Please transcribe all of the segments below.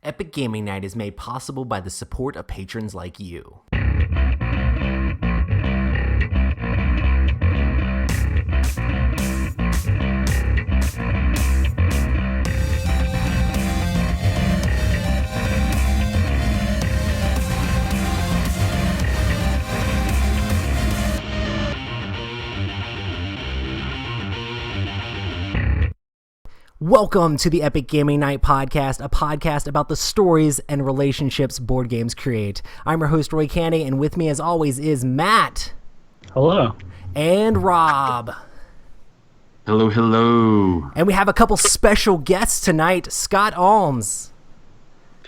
Epic Gaming Night is made possible by the support of patrons like you. Welcome to the Epic Gaming Night podcast, a podcast about the stories and relationships board games create. I'm your host, Roy Candy, and with me as always is Matt. Hello. And Rob. Hello, hello. And we have a couple special guests tonight, Scott Alms.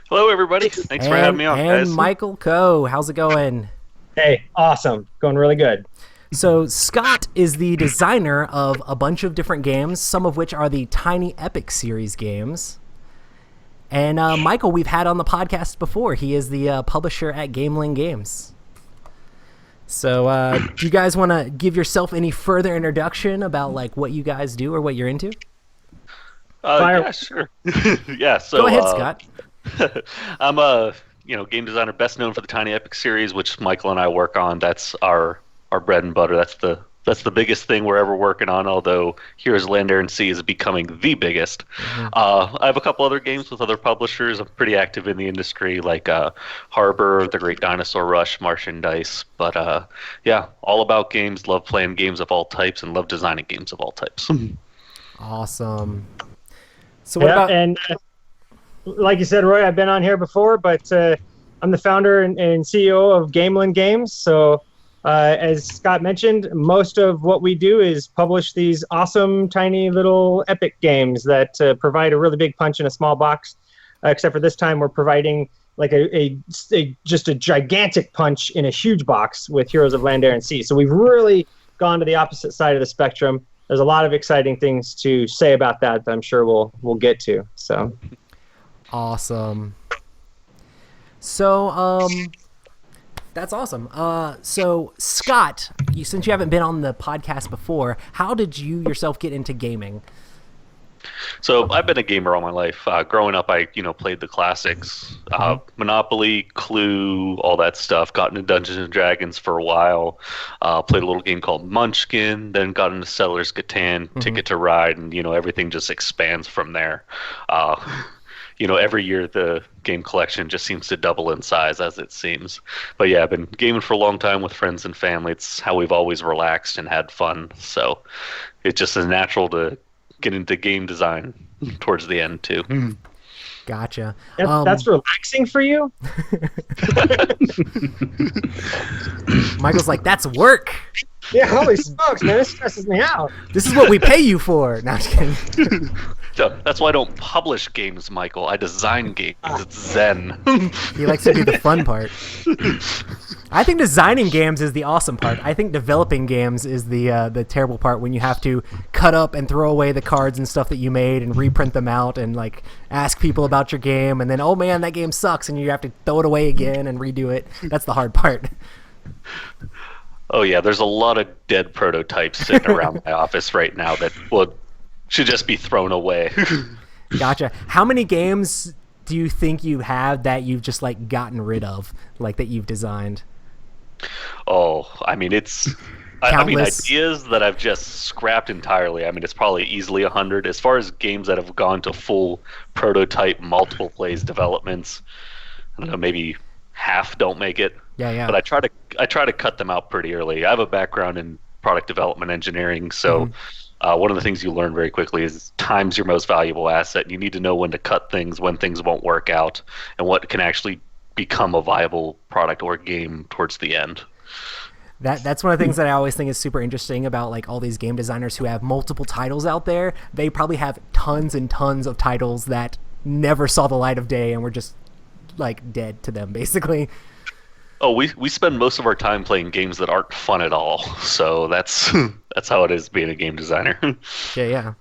Hello, everybody. Thanks for having me on, guys. And Michael Coe. How's it going? Hey, awesome. Going really good. So Scott is the designer of a bunch of different games, some of which are the Tiny Epic series games. And Michael, we've had on the podcast before. He is the publisher at Gameling Games. So do you guys want to give yourself any further introduction about like what you guys do or what you're into? Yeah, sure. Yeah, so go ahead, Scott. I'm a game designer best known for the Tiny Epic series, which Michael and I work on. That's our bread and butter. That's the biggest thing we're ever working on, although Heroes Land, Air, and Sea is becoming the biggest. I have a couple other games with other publishers. I'm pretty active in the industry, like Harbor, The Great Dinosaur Rush, Martian Dice. But yeah, all about games, love playing games of all types, and love designing games of all types. Awesome. So what about... And like you said, Roy, I've been on here before, but I'm the founder and CEO of Gameling Games, so... as Scott mentioned, most of what we do is publish these awesome, tiny little epic games that provide a really big punch in a small box. Except for this time, we're providing like just a gigantic punch in a huge box with Heroes of Land, Air, and Sea. So we've really gone to the opposite side of the spectrum. There's a lot of exciting things to say about that I'm sure we'll get to. So awesome. So that's awesome. So, Scott, since you haven't been on the podcast before, how did you yourself get into gaming? So I've been a gamer all my life. Growing up, I played the classics, Monopoly, Clue, all that stuff. Got into Dungeons and Dragons for a while. Played a little game called Munchkin. Then got into Settlers Catan, Ticket to Ride, and everything just expands from there. Every year the game collection just seems to double in size, as it seems. But yeah, I've been gaming for a long time with friends and family. It's how we've always relaxed and had fun. So it just is natural to get into game design towards the end, too. Gotcha. That's relaxing for you? Michael's like, that's work. Yeah, holy smokes, man. This stresses me out. This is what we pay you for. No, I'm just kidding. That's why I don't publish games, Michael. I design games. It's zen. He likes to do the fun part. I think designing games is the awesome part. I think developing games is the terrible part, when you have to cut up and throw away the cards and stuff that you made and reprint them out and like ask people about your game, and then, oh man, that game sucks, and you have to throw it away again and redo it. That's the hard part. Oh yeah, there's a lot of dead prototypes sitting around my office right now that should just be thrown away. Gotcha. How many games do you think you have that you've just like gotten rid of, like that you've designed? Oh, I mean, ideas that I've just scrapped entirely. I mean, it's probably easily 100. As far as games that have gone to full prototype, multiple plays developments, I don't know, maybe half don't make it. Yeah. But I try to cut them out pretty early. I have a background in product development engineering, so one of the things you learn very quickly is time's your most valuable asset. You need to know when to cut things, when things won't work out, and what can actually become a viable product or game towards the end. That's one of the things that I always think is super interesting about like all these game designers who have multiple titles out there. They probably have tons and tons of titles that never saw the light of day and were just like dead to them, basically. Oh, we spend most of our time playing games that aren't fun at all. So that's how it is being a game designer. Yeah.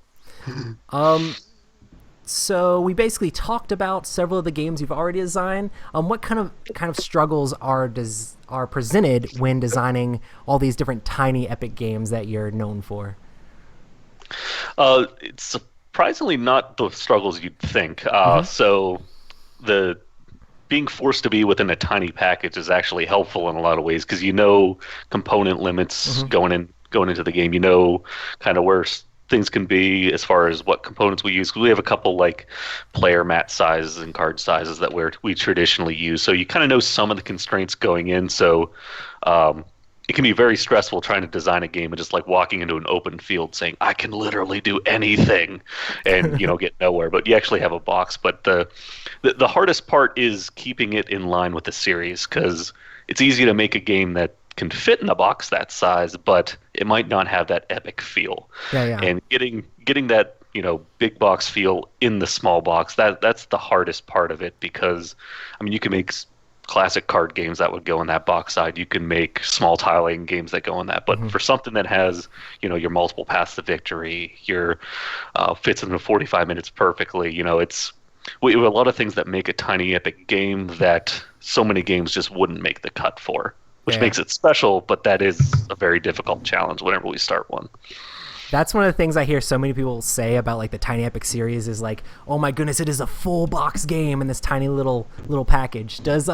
So we basically talked about several of the games you've already designed. What kind of struggles are presented when designing all these different tiny epic games that you're known for? It's surprisingly not the struggles you'd think. So the being forced to be within a tiny package is actually helpful in a lot of ways because component limits going into the game. Kind of where things can be as far as what components we use. 'Cause we have a couple like player mat sizes and card sizes that we traditionally use, so you kind of know some of the constraints going in. So it can be very stressful trying to design a game and just like walking into an open field saying I can literally do anything and get nowhere, but you actually have a box. But the hardest part is keeping it in line with the series, because it's easy to make a game that can fit in a box that size, but it might not have that epic feel. Yeah. And getting that big box feel in the small box, that's the hardest part of it, because you can make classic card games that would go in that box side. You can make small tiling games that go in that, but for something that has your multiple paths to victory, your fits into 45 minutes perfectly, we have a lot of things that make a tiny epic game that so many games just wouldn't make the cut for, which makes it special, but that is a very difficult challenge whenever we start one. That's one of the things I hear so many people say about like the Tiny Epic series is like, oh my goodness, it is a full box game in this tiny little package. Does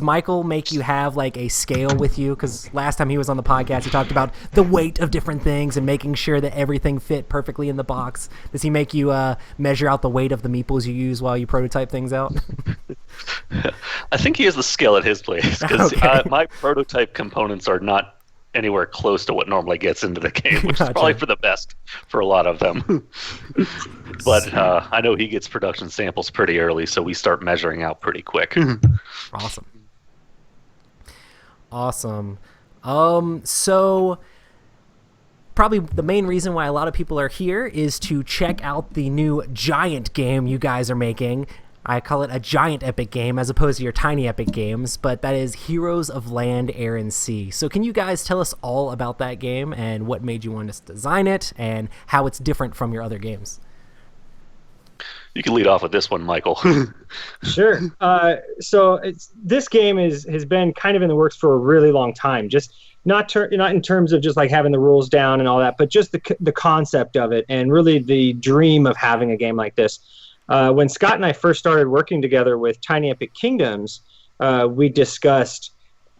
Michael make you have like a scale with you? Because last time he was on the podcast, he talked about the weight of different things and making sure that everything fit perfectly in the box. Does he make you measure out the weight of the meeples you use while you prototype things out? I think he has the scale at his place, because my prototype components are not anywhere close to what normally gets into the game, which is probably for the best for a lot of them. But I know he gets production samples pretty early, so we start measuring out pretty quick. Awesome. So probably the main reason why a lot of people are here is to check out the new giant game you guys are making. I call it a giant epic game as opposed to your tiny epic games, but that is Heroes of Land, Air, and Sea. So can you guys tell us all about that game and what made you want to design it and how it's different from your other games? You can lead off with this one, Michael. Sure. So this game has been kind of in the works for a really long time. Just not in terms of just like having the rules down and all that, but just the concept of it and really the dream of having a game like this. When Scott and I first started working together with Tiny Epic Kingdoms, we discussed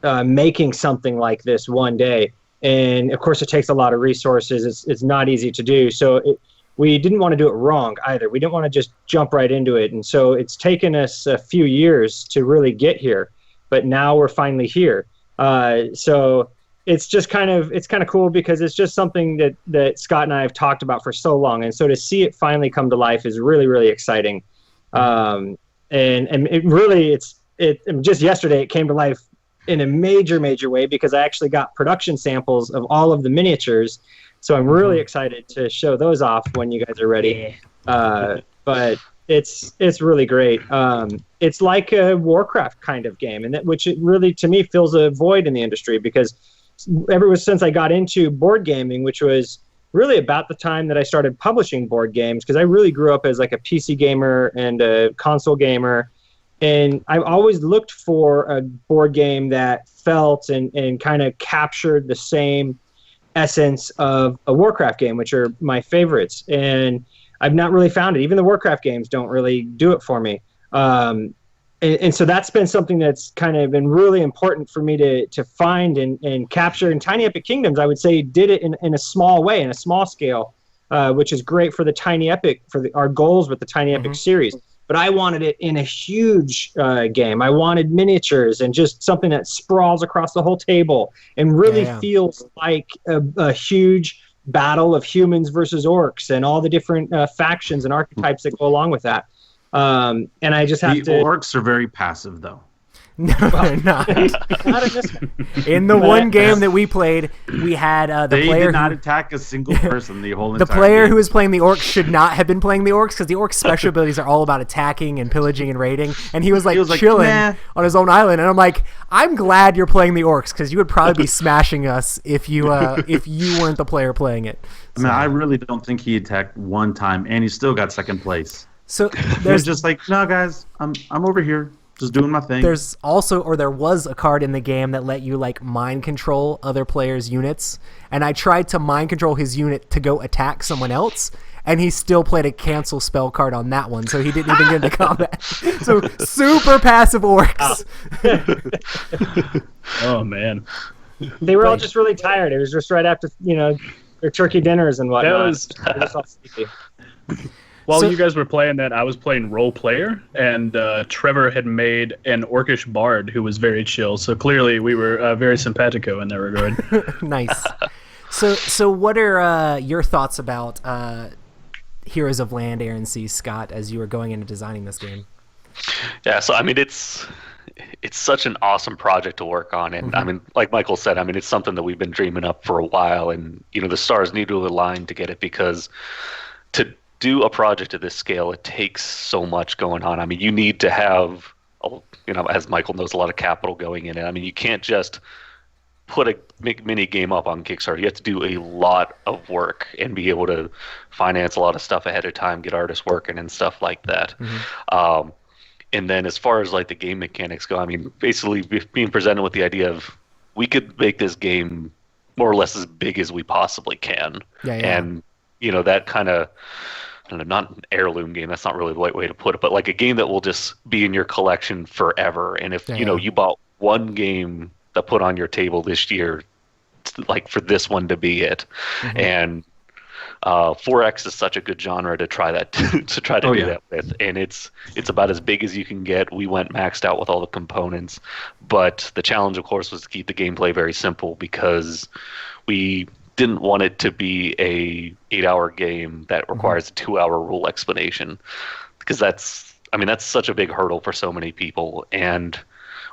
making something like this one day. And of course, it takes a lot of resources. It's not easy to do. So we didn't want to do it wrong either. We didn't want to just jump right into it. And so it's taken us a few years to really get here. But now we're finally here. So it's just kind of cool because it's just something that Scott and I have talked about for so long, and so to see it finally come to life is really, really exciting. And it really just yesterday it came to life in a major way because I actually got production samples of all of the miniatures, so I'm really excited to show those off when you guys are ready. But it's really great. It's like a Warcraft kind of game, and which it really to me fills a void in the industry because ever since I got into board gaming, which was really about the time that I started publishing board games, because I really grew up as like a PC gamer and a console gamer, and I've always looked for a board game that felt and kind of captured the same essence of a Warcraft game, which are my favorites, and I've not really found it. Even the Warcraft games don't really do it for me. And so that's been something that's kind of been really important for me to find and capture. And Tiny Epic Kingdoms, I would say, did it in a small way, in a small scale, which is great for the Tiny Epic, for our goals with the Tiny Epic series. But I wanted it in a huge game. I wanted miniatures and just something that sprawls across the whole table and really feels like a huge battle of humans versus orcs and all the different factions and archetypes that go along with that. And I just have the orcs are very passive, though. No, they're not. Not in this one. In the one game that we played, we had the they player did not attack a single person the whole entire the player game. who was playing the orcs should not have been playing the orcs because the orcs' special abilities are all about attacking and pillaging and raiding. And he was like chilling on his own island. And I'm like, I'm glad you're playing the orcs because you would probably be smashing us if you weren't the player playing it. I mean, I really don't think he attacked one time, and he still got second place. So there's just like, no, guys, I'm over here, just doing my thing. There was a card in the game that let you like mind control other players' units, and I tried to mind control his unit to go attack someone else, and he still played a cancel spell card on that one, so he didn't even get into combat. So super passive orcs. Oh man, They were all just really tired. It was just right after their turkey dinners and whatnot. That was- They were just all sleepy. while So- you guys were playing that, I was playing role player, and Trevor had made an orcish bard who was very chill. So clearly, we were very simpatico in that regard. Nice. So what are your thoughts about Heroes of Land, Air and Sea, Scott, as you were going into designing this game? Yeah, so I mean, it's such an awesome project to work on, and I mean, like Michael said, I mean, it's something that we've been dreaming up for a while, and the stars need to align to get it, because to do a project of this scale, it takes so much going on. I mean, you need to have, as Michael knows, a lot of capital going in it. I mean, you can't just put a mini game up on Kickstarter. You have to do a lot of work and be able to finance a lot of stuff ahead of time, get artists working and stuff like that. And then as far as like the game mechanics go, I mean, basically being presented with the idea of we could make this game more or less as big as we possibly can. Yeah. And, that kind of, I don't know, not an heirloom game, that's not really the right way to put it, but like a game that will just be in your collection forever. And if, you bought one game that put on your table this year, like for this one to be it. And 4X is such a good genre to try that do that with, and it's about as big as you can get. We went maxed out with all the components, but the challenge, of course, was to keep the gameplay very simple, because we didn't want it to be a 8-hour game that requires a 2-hour rule explanation, because that's such a big hurdle for so many people. And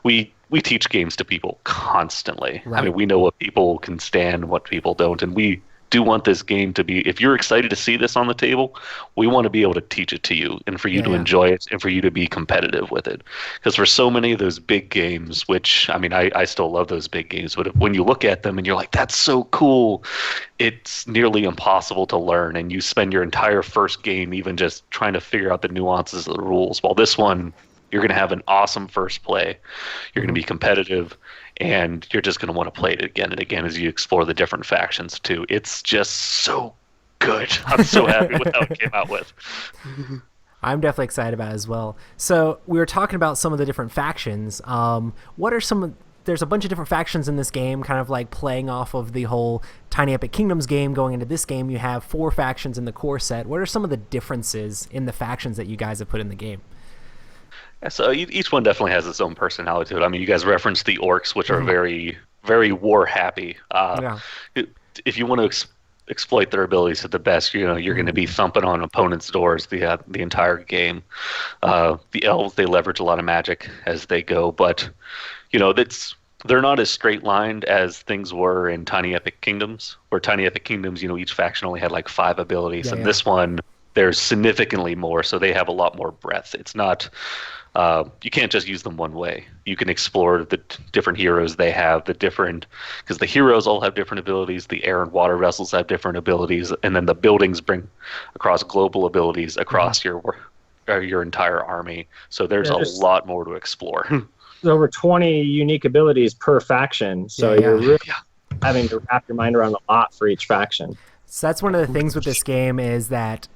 we teach games to people constantly. Right. I mean, we know what people can stand, what people don't, and we do want this game to be, if you're excited to see this on the table, we want to be able to teach it to you, and for you to enjoy it, and for you to be competitive with it. Because for so many of those big games, which, I mean, I still love those big games, but when you look at them and you're like, that's so cool, it's nearly impossible to learn, and you spend your entire first game even just trying to figure out the nuances of the rules. While this one, you're going to have an awesome first play, you're going to be competitive, and you're just going to want to play it again and again as you explore the different factions too. It's just so good. I'm so happy with how it came out with. I'm definitely excited about it as well. So we were talking about some of the different factions. What are there's a bunch of different factions in this game, kind of like playing off of the whole Tiny Epic Kingdoms game. Going into this game, you have 4 factions in the core set. What are some of the differences in the factions that you guys have put in the game? Yeah, so each one definitely has its own personality to it. I mean, you guys referenced the orcs, which are very, very war happy. If you want to exploit their abilities to the best, you're going to be thumping on opponents' doors the entire game. The elves, they leverage a lot of magic as they go, but they're not as straight lined as things were in Tiny Epic Kingdoms. Where Tiny Epic Kingdoms, each faction only had like 5 abilities, and this one there's significantly more, so they have a lot more breadth. It's not. You can't just use them one way. You can explore the different heroes they have, because the heroes all have different abilities. The air and water vessels have different abilities, and then the buildings bring across global abilities across your entire army. So there's a lot more to explore. There's over 20 unique abilities per faction, so you're really having to wrap your mind around a lot for each faction. So that's one of the things with this game, is that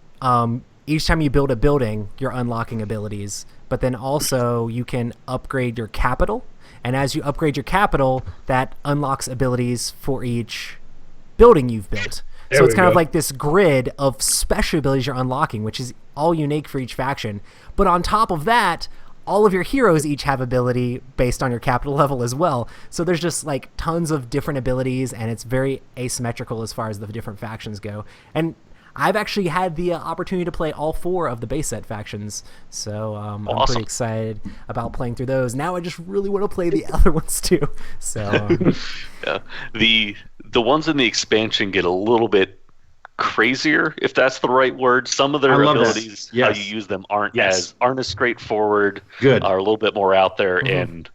each time you build a building, you're unlocking abilities. But then also you can upgrade your capital, and as you upgrade your capital, that unlocks abilities for each building you've built. So it's kind of like this grid of special abilities you're unlocking, which is all unique for each faction. But on top of that, all of your heroes each have ability based on your capital level as well. So there's just like tons of different abilities, and it's very asymmetrical as far as the different factions go. And I've actually had the opportunity to play all 4 of the base set factions, so I'm pretty excited about playing through those. Now I just really want to play the other ones too. So the ones in the expansion get a little bit crazier, if that's the right word. Some of their abilities, how you use them, aren't as straightforward. Are a little bit more out there, and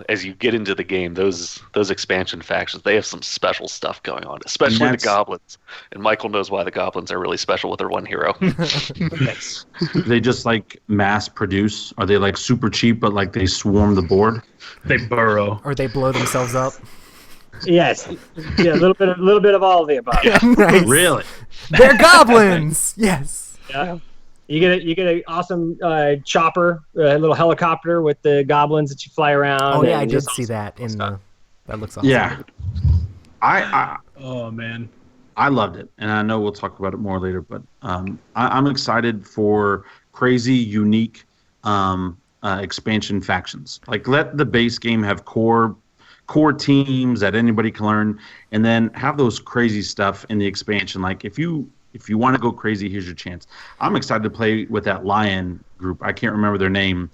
as you get into the game, those expansion factions, they have some special stuff going on, especially the goblins. And Michael knows why the goblins are really special with their one hero. They just like mass produce? Are they like super cheap, but like they swarm the board? They burrow. Or they blow themselves up. Yes, yeah, a little bit of all of the above. Nice. Really? They're goblins. Yes. Yeah. You get an awesome chopper, a little helicopter with the goblins that you fly around. Oh yeah, I and did just see that in the. That looks awesome. Yeah. I Oh man. I loved it, and I know we'll talk about it more later. But I'm excited for crazy, unique expansion factions. Like, let the base game have core teams that anybody can learn, and then have those crazy stuff in the expansion. Like, if you want to go crazy, here's your chance. I'm excited to play with that Lion group. I can't remember their name,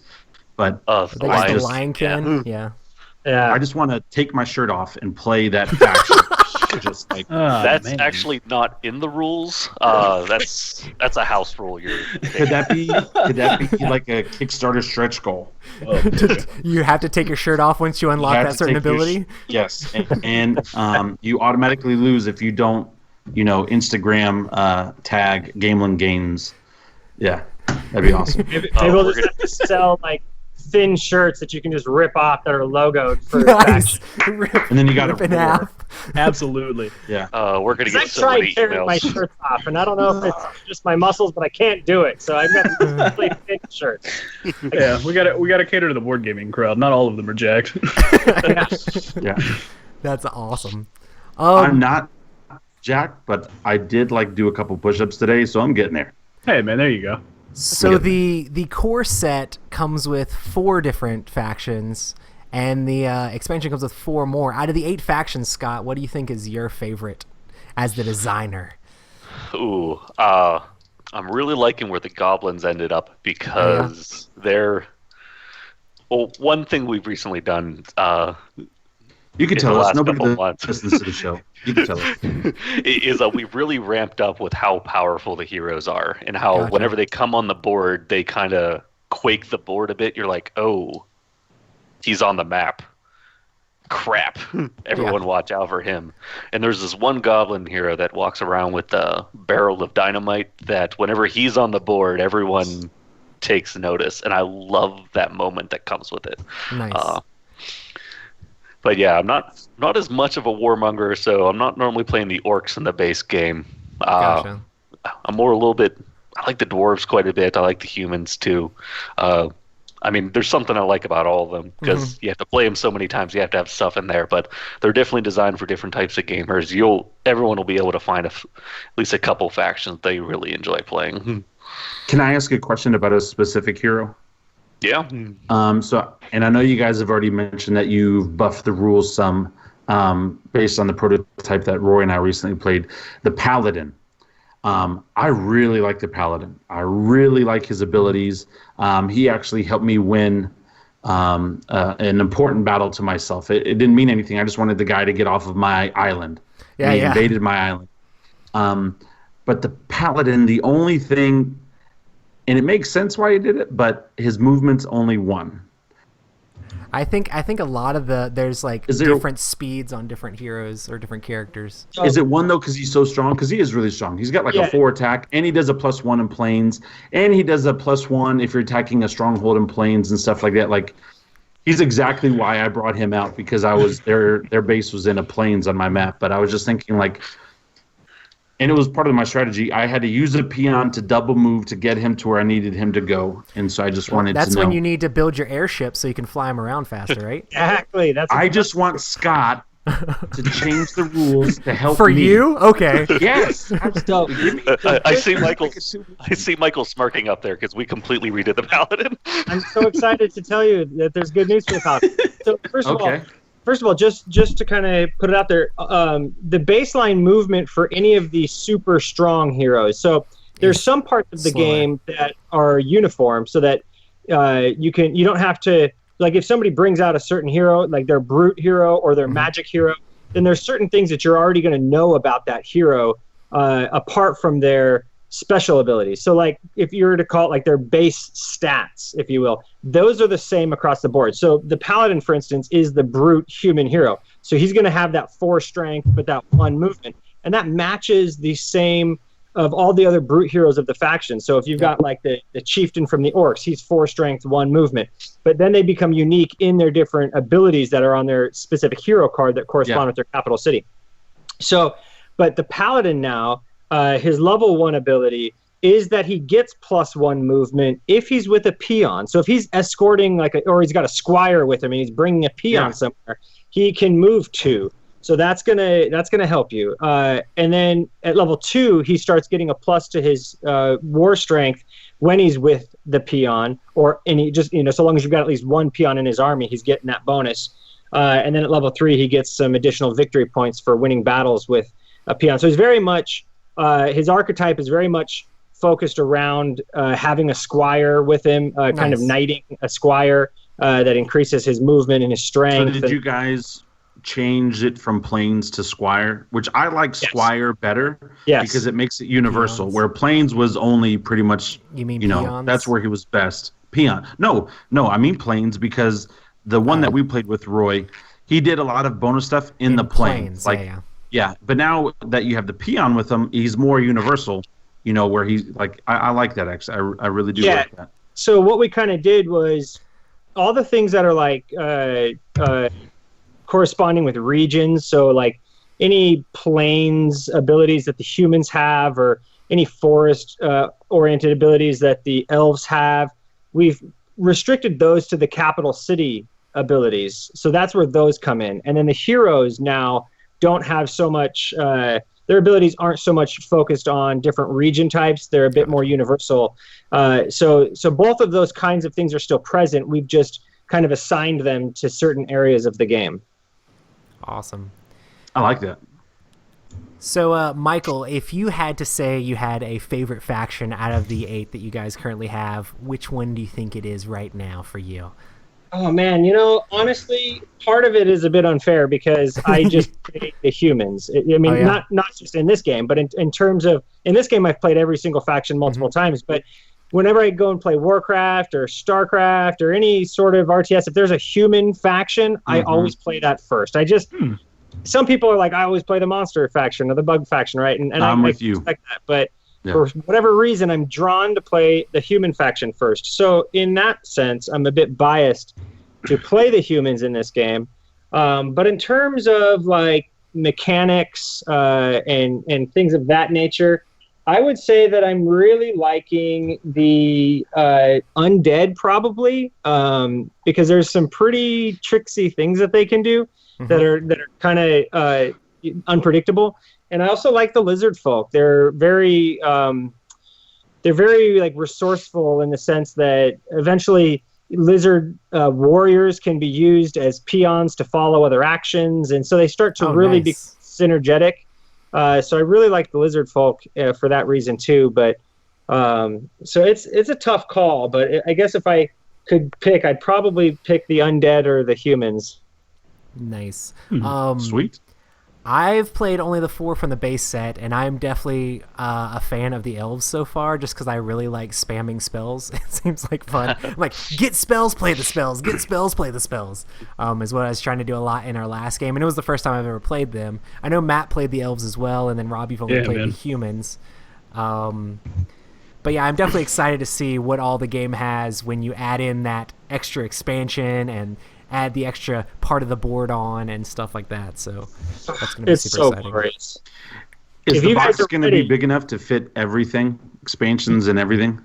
but The Lion King. Yeah. Yeah. I just want to take my shirt off and play that faction. Just like That's man. actually not in the rules. That's a house rule. could that be like a Kickstarter stretch goal? Oh, You have to take your shirt off once you unlock You have that to certain take your ability. Yes, and you automatically lose if you don't, Instagram tag Gamelin Games. Yeah, that'd be awesome. Maybe we'll just have to sell like thin shirts that you can just rip off that are logoed for Nice. faction. Rip, And then you got rip in to half. absolutely. Yeah, We're gonna 'Cause get I've so tried many tearing my emails. shirts off, and I don't know if it's just my muscles, but I can't do it. So I've got these really thin shirts. Yeah, we gotta cater to the board gaming crowd. Not all of them are jacked. yeah. That's awesome. I'm not Jack, but I did do a couple push-ups today, so I'm getting there. Hey man, there you go. So the core set comes with 4 different factions, and the expansion comes with 4 more. Out of the 8 factions, Scott, what do you think is your favorite as the designer? Ooh, I'm really liking where the goblins ended up because they're. Well, one thing we've recently done. You can In tell the us. last Nobody couple months. listens to the show. You can tell us. Is that we've really ramped up with how powerful the heroes are, and how Gotcha. whenever they come on the board, they kind of quake the board a bit. You're like, oh, he's on the map. Crap. Everyone watch out for him. And there's this one goblin hero that walks around with a barrel of dynamite that whenever he's on the board, everyone takes notice. And I love that moment that comes with it. Nice. But yeah, I'm not as much of a warmonger, so I'm not normally playing the orcs in the base game. Gotcha. I'm more a little bit. I like the dwarves quite a bit. I like the humans too. I mean, there's something I like about all of them because you have to play them so many times. You have to have stuff in there, but they're definitely designed for different types of gamers. Everyone will be able to find at least a couple factions they really enjoy playing. Can I ask a question about a specific hero? Yeah. So, and I know you guys have already mentioned that you've buffed the rules some based on the prototype that Roy and I recently played, the Paladin. I really like the Paladin. I really like his abilities. He actually helped me win an important battle to myself. It didn't mean anything. I just wanted the guy to get off of my island. Yeah, He yeah. invaded my island. But the Paladin, the only thing, and it makes sense why he did it, but his movement's only 1. I think a lot of there's Is there- different speeds on different heroes or different characters. Is it 1 though because he's so strong? Because he is really strong. He's got a 4 attack, and he does a +1 in planes, and he does a +1 if you're attacking a stronghold in planes and stuff like that. He's exactly why I brought him out, because I was their base was in a plains on my map. But I was just thinking and it was part of my strategy. I had to use a peon to double move to get him to where I needed him to go, and so I just wanted That's to know. when you need to build your airship so you can fly them around faster, right? Exactly. I just want Scott to change the rules to help For me. you? Okay. Yes. So, I see Michael. I see Michael smirking up there because we completely redid the Paladin. I'm so excited to tell you that there's good news for the Paladin. So first of all, just to kind of put it out there, the baseline movement for any of the super strong heroes. So there's some parts of the Slower. game that are uniform, so that you don't have to, like, if somebody brings out a certain hero, like their brute hero or their magic hero, then there's certain things that you're already going to know about that hero apart from their special abilities. So like if you were to call it their base stats, if you will, those are the same across the board. So the Paladin, for instance, is the brute human hero. So he's going to have that 4 strength but that 1 movement. And that matches the same of all the other brute heroes of the faction. So if you've got like the chieftain from the orcs, he's 4 strength, 1 movement. But then they become unique in their different abilities that are on their specific hero card that correspond with their capital city. So, but the paladin now, his level 1 ability is that he gets +1 movement if he's with a peon. So if he's escorting or he's got a squire with him and he's bringing a peon somewhere, he can move 2. So that's gonna help you. And then at level 2, he starts getting a plus to his war strength when he's with the peon, and he just so long as you've got at least 1 peon in his army, he's getting that bonus. And then at level 3, he gets some additional victory points for winning battles with a peon. So he's very much his archetype is very much focused around having a squire with him, kind of knighting a squire that increases his movement and his strength. So did you guys change it from planes to squire? Which I like squire better because it makes it universal. Peons. Where planes was only pretty much peons? That's where he was best. Peon. No, I mean planes because the one that we played with Roy, he did a lot of bonus stuff in the planes. But now that you have the peon with him, he's more universal. Where he's like, I like that actually. I really do like that. So what we kind of did was all the things that are like corresponding with regions. So like any plains abilities that the humans have, or any forest oriented abilities that the elves have, we've restricted those to the capital city abilities. So that's where those come in. And then the heroes now don't have so much. Their abilities aren't so much focused on different region types. They're a bit more universal. So both of those kinds of things are still present. We've just kind of assigned them to certain areas of the game. Awesome. I like that. So, Michael, if you had to say you had a favorite faction out of the 8 that you guys currently have, which one do you think it is right now for you? Oh, man, honestly, part of it is a bit unfair because I just played the humans. Not just in this game, but in terms of, in this game, I've played every single faction multiple times. But whenever I go and play Warcraft or StarCraft or any sort of RTS, if there's a human faction, I always play that first. Some people are like, I always play the monster faction or the bug faction, right? And I'm with you. Like that, but for whatever reason, I'm drawn to play the human faction first. So in that sense, I'm a bit biased to play the humans in this game. But in terms of like mechanics and things of that nature, I would say that I'm really liking the undead probably because there's some pretty tricksy things that they can do that are kind of unpredictable. And I also like the lizard folk. They're very like resourceful in the sense that eventually lizard warriors can be used as peons to follow other actions, and so they start to really be synergetic. So I really like the lizard folk for that reason too. But so it's a tough call. But I guess if I could pick, I'd probably pick the undead or the humans. Nice. Sweet. I've played only the 4 from the base set, and I'm definitely a fan of the elves so far, just because I really like spamming spells. It seems like fun. Like, get spells, play the spells. Get spells, play the spells. Is what I was trying to do a lot in our last game, and it was the first time I've ever played them. I know Matt played the elves as well, and then Rob, you've only played the humans. But yeah, I'm definitely excited to see what all the game has when you add in that extra expansion and add the extra part of the board on and stuff like that. So that's going to be super exciting. Glorious. Is the box going to be big enough to fit everything, expansions and everything?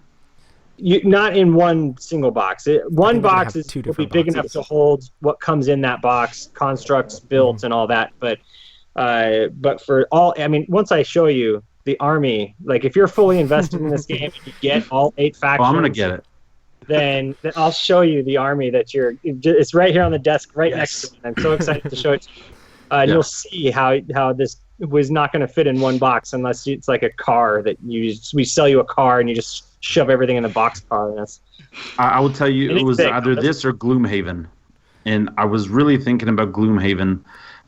Not in one single box. One box will be big enough to hold what comes in that box, constructs, builds, and all that. But for all, once I show you the army, like if you're fully invested in this game and you get all 8 factions, I'm going to get it. Then I'll show you the army that it's right here on the desk next to me. I'm so excited to show it to you. And you'll see how this was not going to fit in one box unless it's like a car that we sell you a car and you just shove everything in the boxcar. And I will tell you, it was either this or Gloomhaven. And I was really thinking about Gloomhaven,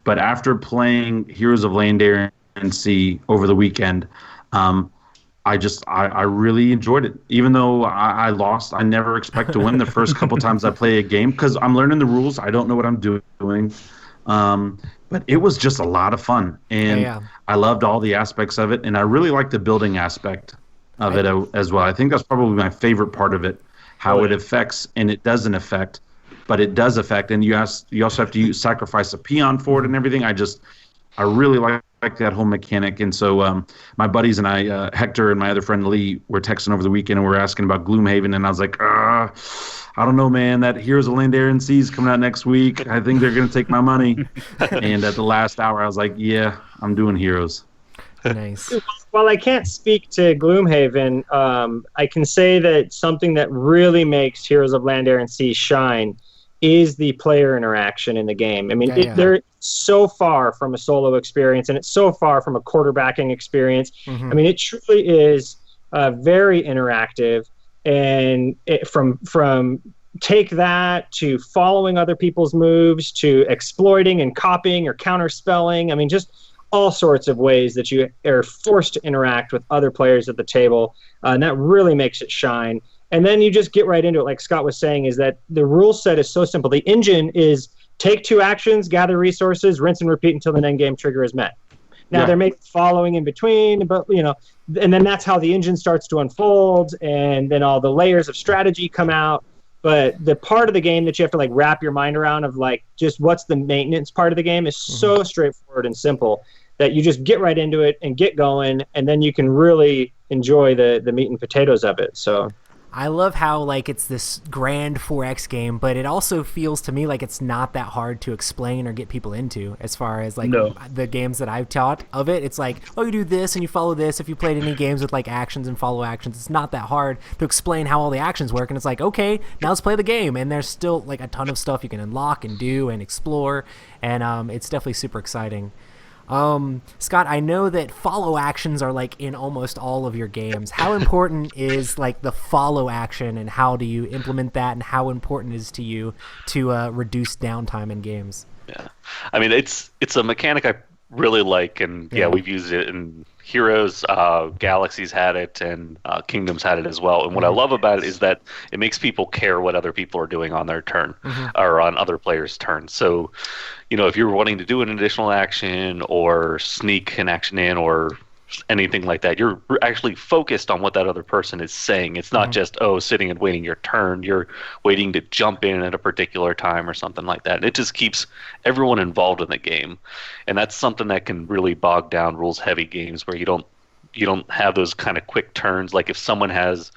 but after playing Heroes of Land, Air, and Sea over the weekend, I really enjoyed it. Even though I lost, I never expect to win the first couple times I play a game because I'm learning the rules. I don't know what I'm doing. But it was just a lot of fun, and Yeah. I loved all the aspects of it, and I really liked the building aspect of it as well. I think that's probably my favorite part of it, how it affects and it doesn't affect, but it does affect, and you also have to sacrifice a peon for it and everything. I really like that whole mechanic. And so my buddies and I, Hector and my other friend Lee, were texting over the weekend and we were asking about Gloomhaven, and I was like, I don't know, man. That Heroes of Land, Air, and Sea is coming out next week. I think they're going to take my money. And at the last hour, I was like, yeah, I'm doing Heroes. Nice. While I can't speak to Gloomhaven, I can say that something that really makes Heroes of Land, Air, and Sea shine is the player interaction in the game. I mean, they're so far from a solo experience, and it's so far from a quarterbacking experience. Mm-hmm. I mean, it truly is very interactive, and from take that to following other people's moves to exploiting and copying or counterspelling. I mean, just all sorts of ways that you are forced to interact with other players at the table, and that really makes it shine. And then you just get right into it. Like Scott was saying, is that the rule set is so simple. The engine is take 2 actions, gather resources, rinse and repeat until the end game trigger is met. Now there may be following in between, but and then that's how the engine starts to unfold, and then all the layers of strategy come out. But the part of the game that you have to like wrap your mind around of like just what's the maintenance part of the game is so straightforward and simple that you just get right into it and get going, and then you can really enjoy the meat and potatoes of it. So I love how like it's this grand 4X game, but it also feels to me like it's not that hard to explain or get people into. As far as like the games that I've taught of it, it's like, oh, you do this and you follow this. If you played any games with like actions and follow actions, it's not that hard to explain how all the actions work. And it's like, okay, now let's play the game. And there's still like a ton of stuff you can unlock and do and explore, and it's definitely super exciting. Scott, I know that follow actions are like in almost all of your games. How important is like the follow action, and how do you implement that, and how important is to you to reduce downtime in games? Yeah, I mean it's a mechanic I really like, and we've used it in Heroes. Galaxies had it, and Kingdoms had it as well. And what I love about it is that it makes people care what other people are doing on their turn or on other players' turns. So, if you're wanting to do an additional action or sneak an action in or anything like that, you're actually focused on what that other person is saying. It's not just sitting and waiting your turn. You're waiting to jump in at a particular time or something like that. It just keeps everyone involved in the game, and that's something that can really bog down rules heavy games where you don't have those kind of quick turns. Like if someone has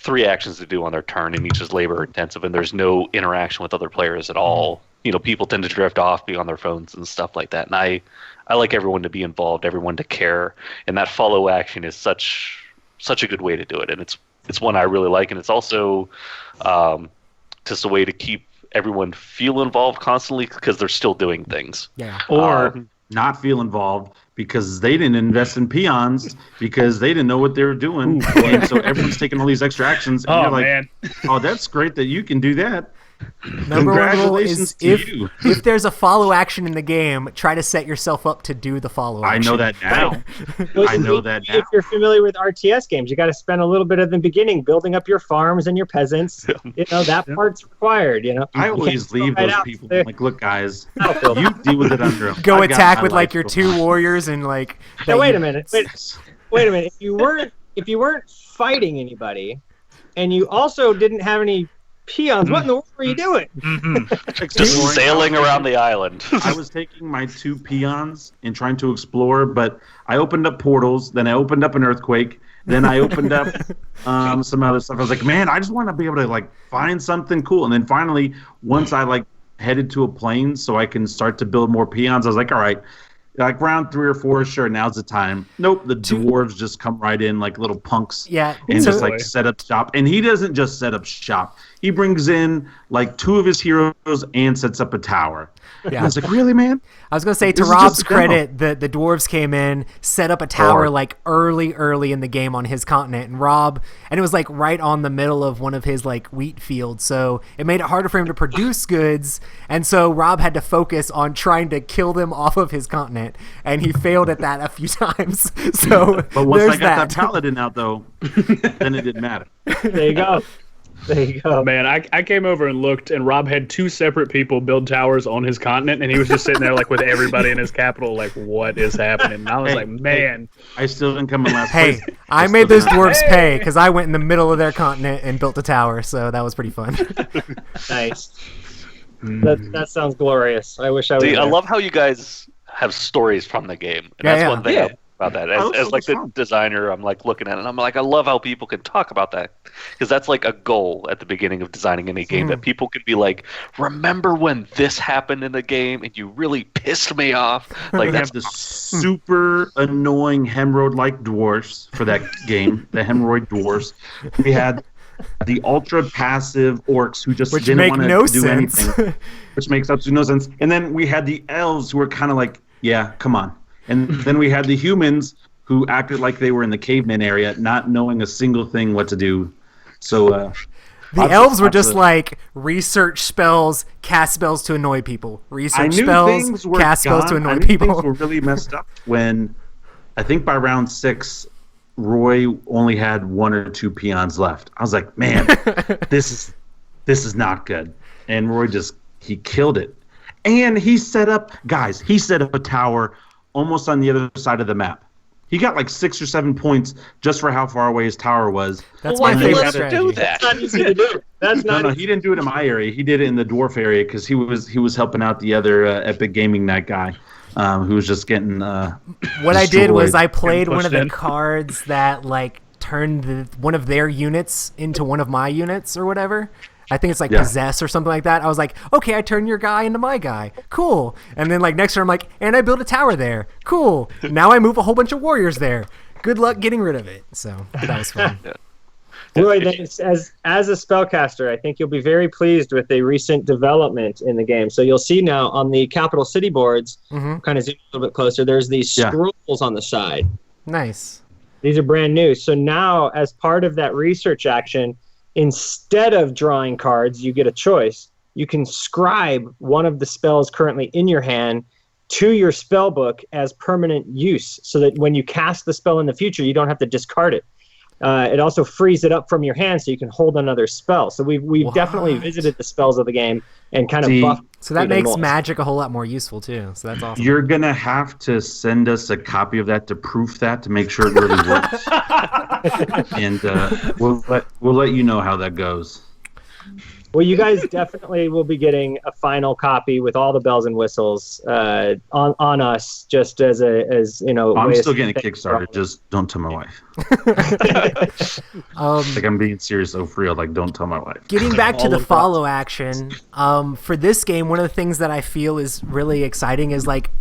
3 actions to do on their turn and each is labor intensive and there's no interaction with other players at all, people tend to drift off, be on their phones and stuff like that. And I like everyone to be involved, everyone to care, and that follow action is such a good way to do it. And it's one I really like, and it's also just a way to keep everyone feel involved constantly because they're still doing things. Yeah. Or not feel involved because they didn't invest in peons because they didn't know what they were doing. And so everyone's taking all these extra actions. And you're like, man. Oh, that's great that you can do that. Number one rule Congratulations is to you. if there's a follow action in the game, try to set yourself up to do the follow I action. know that now. I know that now. If you're familiar with RTS games, you got to spend a little bit of the beginning building up your farms and your peasants. That part's required. I always leave those people. I'm like, look, guys, you deal with it under them. Go I got attack my with like life your going 2 warriors and like. Now, wait a minute. Wait a minute. If you weren't fighting anybody, and you also didn't have any peons, what in the world were you doing? Just sailing around the island. I was taking my 2 peons and trying to explore, but I opened up portals, then I opened up an earthquake, then I opened up some other stuff. I was like, man, I just want to be able to like find something cool. And then finally, once I like headed to a plane so I can start to build more peons, I was like, all right, like round 3 or 4, sure, now's the time. Nope, the dwarves just come right in like little punks. Yeah, and so- just like set up shop. And he doesn't just set up shop. He brings in like 2 of his heroes and sets up a tower. Yeah. I was like, really, man? I was gonna say, to This is Rob's just a demo. credit, the dwarves came in, set up a tower like early in the game on his continent, and it was like right on the middle of one of his like wheat fields, so it made it harder for him to produce goods, and so Rob had to focus on trying to kill them off of his continent, and he failed at that a few times. So But once there's I got that that. paladin out, though, then it didn't matter. There you go. There you go. Man, I came over and looked, and Rob had 2 separate people build towers on his continent, and he was just sitting there like with everybody in his capital, like, what is happening? And I was like, man. I still didn't come in last Hey, place. I made those dwarves pay because I went in the middle of their continent and built a tower, so that was pretty fun. Nice. That sounds glorious. I wish I was. See, I there. love how you guys have stories from the game, and that's one thing about that. As like the designer, I'm like looking at it, and I'm like, I love how people can talk about that, because that's like a goal at the beginning of designing any game, that people can be like, remember when this happened in the game and you really pissed me off? Like We that's have the super annoying hemorrhoid-like dwarfs for that game, the hemorrhoid dwarfs. We had the ultra passive orcs who just Which didn't make want to no do sense. anything, which makes absolutely no sense. And then we had the elves who were kind of like, yeah, come on. And then we had the humans who acted like they were in the caveman area, not knowing a single thing what to do. So The elves were just like research spells, cast spells to annoy people. Research spells, cast spells to annoy people. Things were really messed up when I think by round 6, Roy only had 1 or 2 peons left. I was like, man, this is not good. And Roy he killed it. And he set up a tower almost on the other side of the map. He got like 6 or 7 points just for how far away his tower was. That's why my did favorite you strategy. do that? It's not easy to do. That's not. No, he didn't do it in my area. He did it in the dwarf area because he was helping out the other Epic Gaming Night guy, who was just getting. What I did was I played one of the in. cards that like turned one of their units into one of my units or whatever. I think it's like possess or something like that. I was like, okay, I turn your guy into my guy. Cool. And then like next turn I'm like, and I build a tower there. Cool. Now I move a whole bunch of warriors there. Good luck getting rid of it. So that was fun. Roy, then, as a spellcaster, I think you'll be very pleased with a recent development in the game. So you'll see now on the capital city boards, kind of zoom a little bit closer, there's these scrolls on the side. Nice. These are brand new. So now, as part of that research action, instead of drawing cards, you get a choice. You can scribe one of the spells currently in your hand to your spell book as permanent use, so that when you cast the spell in the future, you don't have to discard it. It also frees it up from your hand so you can hold another spell. So we've definitely visited the spells of the game and kind of buffed. So that even makes more. Magic a whole lot more useful too. So that's awesome. You're gonna have to send us a copy of that to proof that, to make sure it really works. And we'll let you know how that goes. Well, you guys definitely will be getting a final copy with all the bells and whistles on us, just as I'm way still of getting a thank- Kickstarter. Just don't tell my wife. Like, I'm being serious, for real. Like, don't tell my wife. Getting back to All the the follow action, for this game, one of the things that I feel is really exciting is like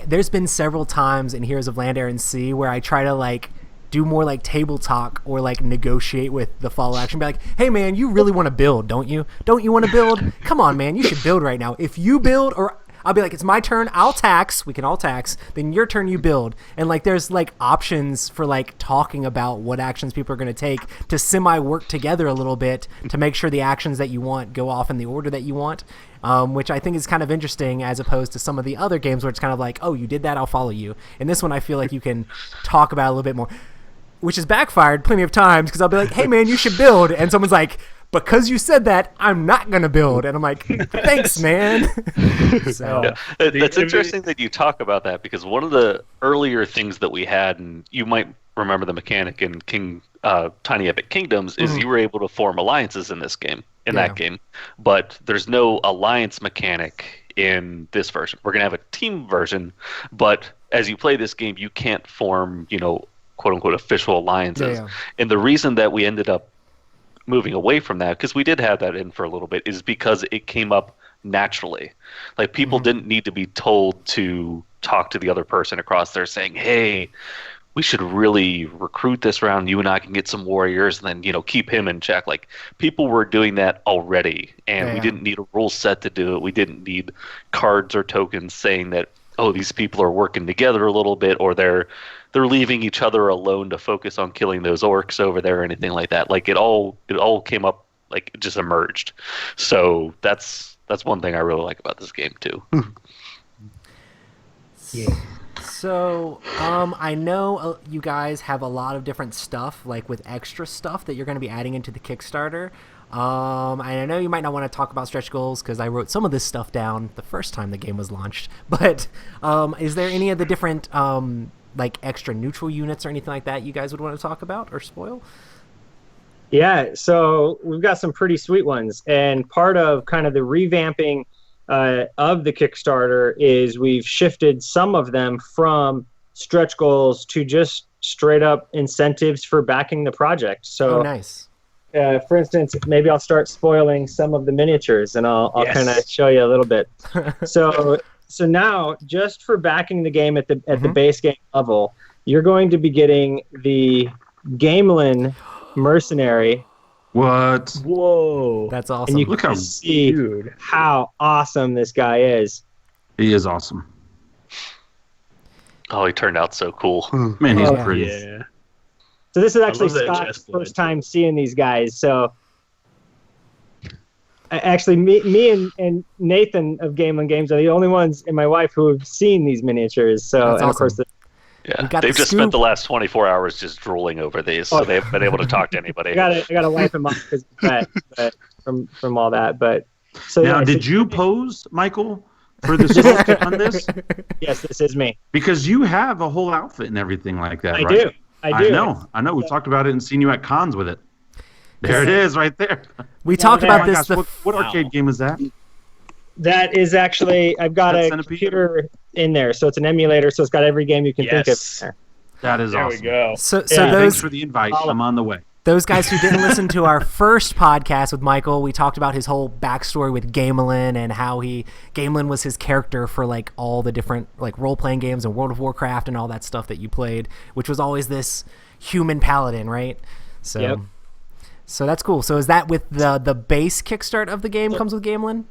there's been several times in Heroes of Land, Air, and Sea where I try to like do more like table talk or like negotiate with the follow action. Be like, hey man, you really want to build, don't you? Don't you want to build? Come on, man, you should build right now. If you build, or I'll be like, it's my turn, I'll tax, we can all tax, then your turn, you build. And like there's like options for like talking about what actions people are going to take to semi work together a little bit to make sure the actions that you want go off in the order that you want, which I think is kind of interesting as opposed to some of the other games where it's kind of like, oh, you did that, I'll follow you. In this one, I feel like you can talk about it a little bit more, which has backfired plenty of times because I'll be like, hey man, you should build, and someone's like, because you said that, I'm not gonna build. And I'm like, thanks, man. So That's interesting that you talk about that, because one of the earlier things that we had, and you might remember the mechanic in Tiny Epic Kingdoms, is you were able to form alliances in this game, that game. But there's no alliance mechanic in this version. We're gonna have a team version, but as you play this game, you can't form, quote unquote official alliances. And the reason that we ended up moving away from that, because we did have that in for a little bit, is because it came up naturally. Like people didn't need to be told to talk to the other person across there saying, hey, we should really recruit this round, you and I can get some warriors, and then keep him in check. Like people were doing that already, and we didn't need a rule set to do it. We didn't need cards or tokens saying that, oh, these people are working together a little bit, or they're leaving each other alone to focus on killing those orcs over there or anything like that. Like it all came up, like it just emerged. So that's one thing I really like about this game too. So, I know you guys have a lot of different stuff, like with extra stuff that you're going to be adding into the Kickstarter. And I know you might not want to talk about stretch goals because I wrote some of this stuff down the first time the game was launched. But is there any of the different like extra neutral units or anything like that you guys would want to talk about or spoil? Yeah, so we've got some pretty sweet ones, and part of kind of the revamping of the Kickstarter is we've shifted some of them from stretch goals to just straight up incentives for backing the project. So, nice. For instance, maybe I'll start spoiling some of the miniatures, and I'll Yes. kind of show you a little bit. So now, just for backing the game at the base game level, you're going to be getting the Gamelin Mercenary. What? Whoa. That's And awesome. you Look can how see Dude. how awesome this guy is. he is awesome. Oh, he turned out so cool. Man, he's Oh, pretty. Yeah. So this is actually love that Scott's chest plate. first time seeing these guys. So actually, me and Nathan of Gamelin Games are the only ones, and my wife, who have seen these miniatures. So That's and of awesome. course, Yeah, We got they've the just scoop. spent the last 24 hours just drooling over these, so Oh. they haven't been able to talk to anybody. I gotta wipe him off because but from all that. But so Now, yeah, did so- you pose, Michael, for the sculpting on this? Yes, this is me. Because you have a whole outfit and everything like that, I right? do. I do. I know. We've talked about it and seen you at cons with it. There it is, right there. We talked Yeah, about Oh my this. gosh, what arcade game is that? That is actually, I've got That a Centipede? computer in there, so it's an emulator, so it's got every game you can think of Yes. in there. That is There awesome. we go. So Yeah. Thanks those for the invite. I'm on the way. those guys who didn't listen to our first podcast with Michael, we talked about his whole backstory with Gamelin and how Gamelin was his character for like all the different like role playing games and World of Warcraft and all that stuff that you played, which was always this human paladin, right? So, Yep. so that's cool. So is that with the base kickstart of the game comes with Gamelin?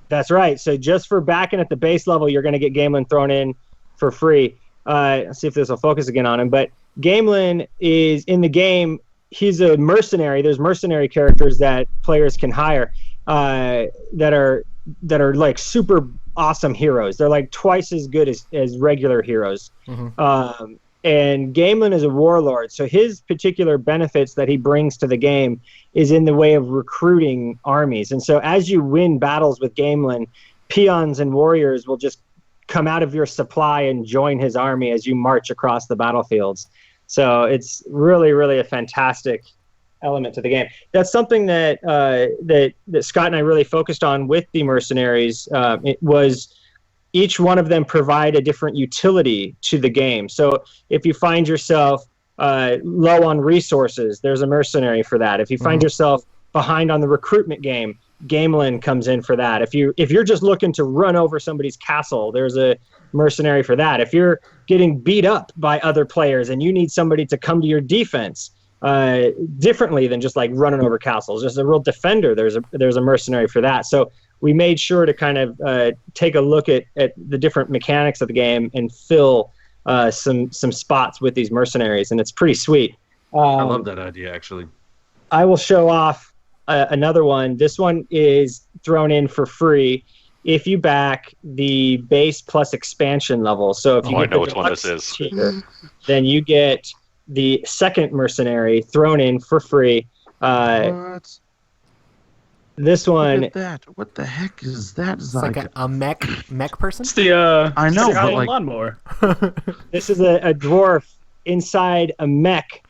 That's right. So just for backing at the base level, you're going to get Gamelin thrown in for free. Let's see if this will focus again on him. But Gamelin is in the game. He's a mercenary. There's mercenary characters that players can hire that are like super awesome heroes. They're like twice as good as regular heroes. Mm-hmm. And Gamelin is a warlord, so his particular benefits that he brings to the game is in the way of recruiting armies. And so as you win battles with Gamelin, peons and warriors will just come out of your supply and join his army as you march across the battlefields. So it's really, really a fantastic element to the game. That's something that that Scott and I really focused on with the Mercenaries. It was each one of them provide a different utility to the game. So if you find yourself low on resources, there's a mercenary for that. If you find yourself behind on the recruitment game, Gamelin comes in for that. If you're just looking to run over somebody's castle, there's a mercenary for that. If you're getting beat up by other players and you need somebody to come to your defense differently than just like running over castles, just a real defender, there's a mercenary for that. So we made sure to kind of take a look at the different mechanics of the game and fill some spots with these mercenaries, and it's pretty sweet. I love that idea, actually. I will show off another one. This one is thrown in for free if you back the base plus expansion level. So if you I get know the which one this deluxe is. tier, then you get the second mercenary thrown in for free. What? This one, Look at that. What the heck is that? It's like a mech person. It's the I know, it's the but, like- lawnmower. this is a dwarf inside a mech.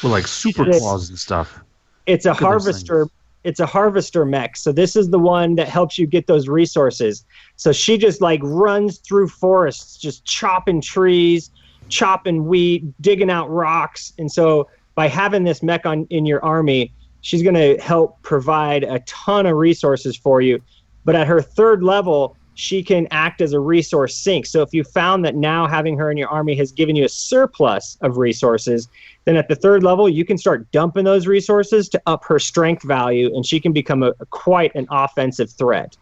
with like super This- claws and stuff. It's a Look at those harvester. things. It's a harvester mech. So this is the one that helps you get those resources. So she just like runs through forests, just chopping trees, chopping wheat, digging out rocks. And so by having this mech in your army, she's going to help provide a ton of resources for you. But at her third level, she can act as a resource sink. So if you found that now having her in your army has given you a surplus of resources, then at the third level, you can start dumping those resources to up her strength value, and she can become quite an offensive threat.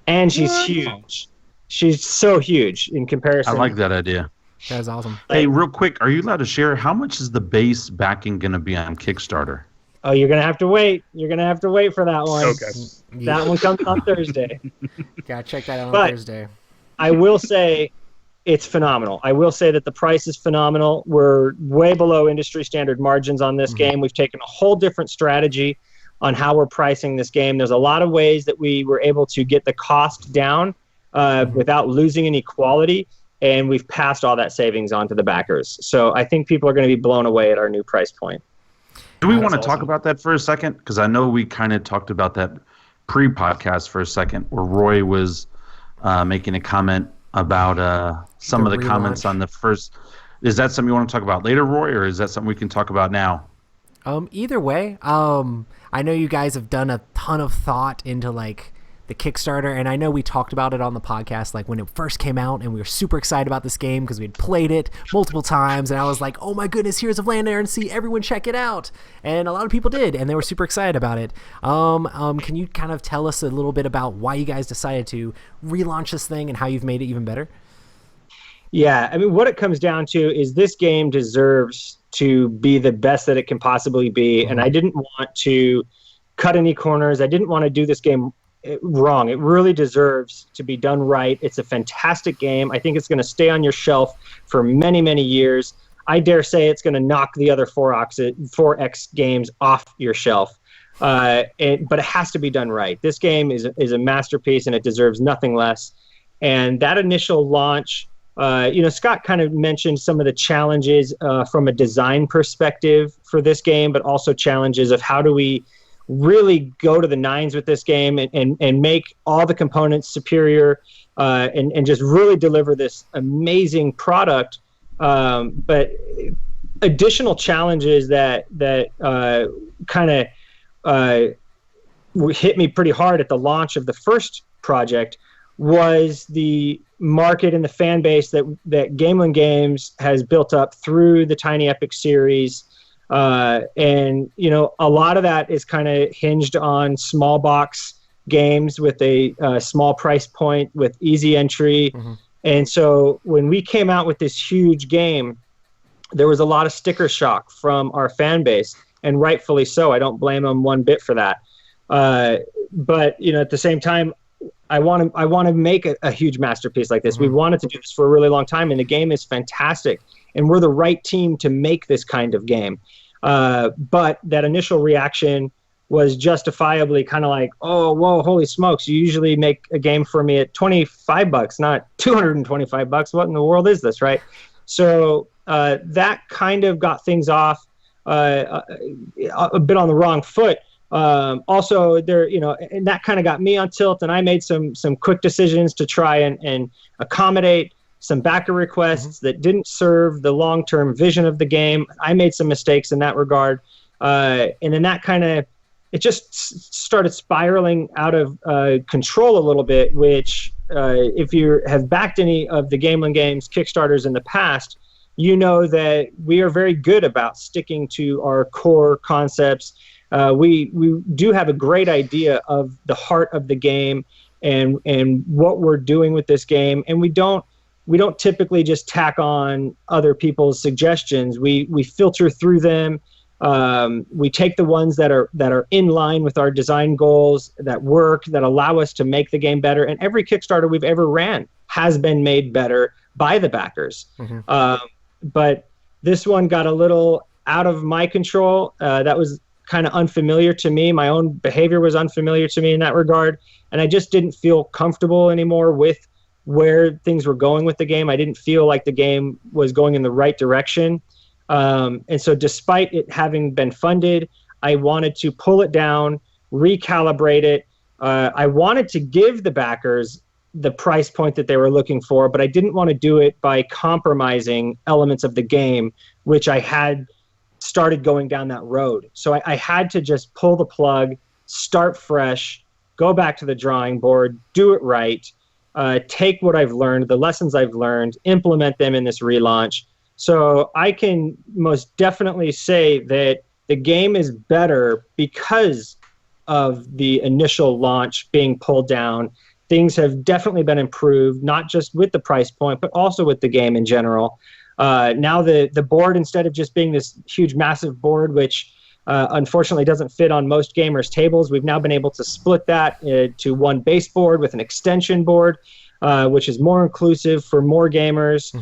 And she's huge. She's so huge in comparison. I like that idea. That is awesome. Hey, real quick, are you allowed to share how much is the base backing going to be on Kickstarter? Oh, you're going to have to wait. You're going to have to wait for that one. Okay. That one comes on Thursday. Gotta check that out on But- Thursday. I will say it's phenomenal. I will say that the price is phenomenal. We're way below industry standard margins on this game. We've taken a whole different strategy on how we're pricing this game. There's a lot of ways that we were able to get the cost down without losing any quality, and we've passed all that savings on to the backers. So I think people are going to be blown away at our new price point. Do we want to talk about that for a second? Because I know we kind of talked about that pre-podcast for a second, where Roy was making a comment about some of the comments on the first. Is that something you want to talk about later, Roy, or is that something we can talk about now? Either way, I know you guys have done a ton of thought into like the Kickstarter, and I know we talked about it on the podcast like when it first came out, and we were super excited about this game because we had played it multiple times, and I was like, oh my goodness, Heroes of Land, Air, and Sea, everyone check it out. And a lot of people did, and they were super excited about it. Can you kind of tell us a little bit about why you guys decided to relaunch this thing and how you've made it even better? Yeah, I mean, what it comes down to is this game deserves to be the best that it can possibly be, and I didn't want to cut any corners. I didn't want to do this game wrong. It really deserves to be done right. It's a fantastic game. I think it's going to stay on your shelf for many, many years. I dare say it's going to knock the other 4X games off your shelf. But it has to be done right. This game is a masterpiece, and it deserves nothing less. And that initial launch, Scott kind of mentioned some of the challenges from a design perspective for this game, but also challenges of how do we really go to the nines with this game and make all the components superior and just really deliver this amazing product. But additional challenges that kind of hit me pretty hard at the launch of the first project was the market and the fan base that Gamelin Games has built up through the Tiny Epic series. And a lot of that is kind of hinged on small box games with a small price point with easy entry. And so when we came out with this huge game, there was a lot of sticker shock from our fan base, and rightfully so. I don't blame them one bit for that. But at the same time, I want to make a huge masterpiece like this. We wanted to do this for a really long time, and the game is fantastic, and we're the right team to make this kind of game. But that initial reaction was justifiably kind of like, oh, whoa, holy smokes! You usually make a game for me at $25, not $225. What in the world is this, right? So that kind of got things off a bit on the wrong foot. Also, there, and that kind of got me on tilt, and I made some quick decisions to try and accommodate some backer requests that didn't serve the long-term vision of the game. I made some mistakes in that regard, and then that kind of it just started spiraling out of control a little bit. Which, if you have backed any of the Gamelin Games Kickstarters in the past, you know that we are very good about sticking to our core concepts. We do have a great idea of the heart of the game and what we're doing with this game, and we don't typically just tack on other people's suggestions. We filter through them. We take the ones that are in line with our design goals, that work, that allow us to make the game better. And every Kickstarter we've ever ran has been made better by the backers. But this one got a little out of my control. That was kind of unfamiliar to me. My own behavior was unfamiliar to me in that regard, and I just didn't feel comfortable anymore with where things were going with the game. I didn't feel like the game was going in the right direction. And so despite it having been funded, I wanted to pull it down, recalibrate it. I wanted to give the backers the price point that they were looking for, but I didn't want to do it by compromising elements of the game, which I had started going down that road. So I had to just pull the plug, start fresh, go back to the drawing board, do it right, take what I've learned, the lessons I've learned, implement them in this relaunch. So I can most definitely say that the game is better because of the initial launch being pulled down. Things have definitely been improved, not just with the price point, but also with the game in general. Now the board, instead of just being this huge, massive board, which unfortunately doesn't fit on most gamers' tables. We've now been able to split that to one baseboard with an extension board, which is more inclusive for more gamers.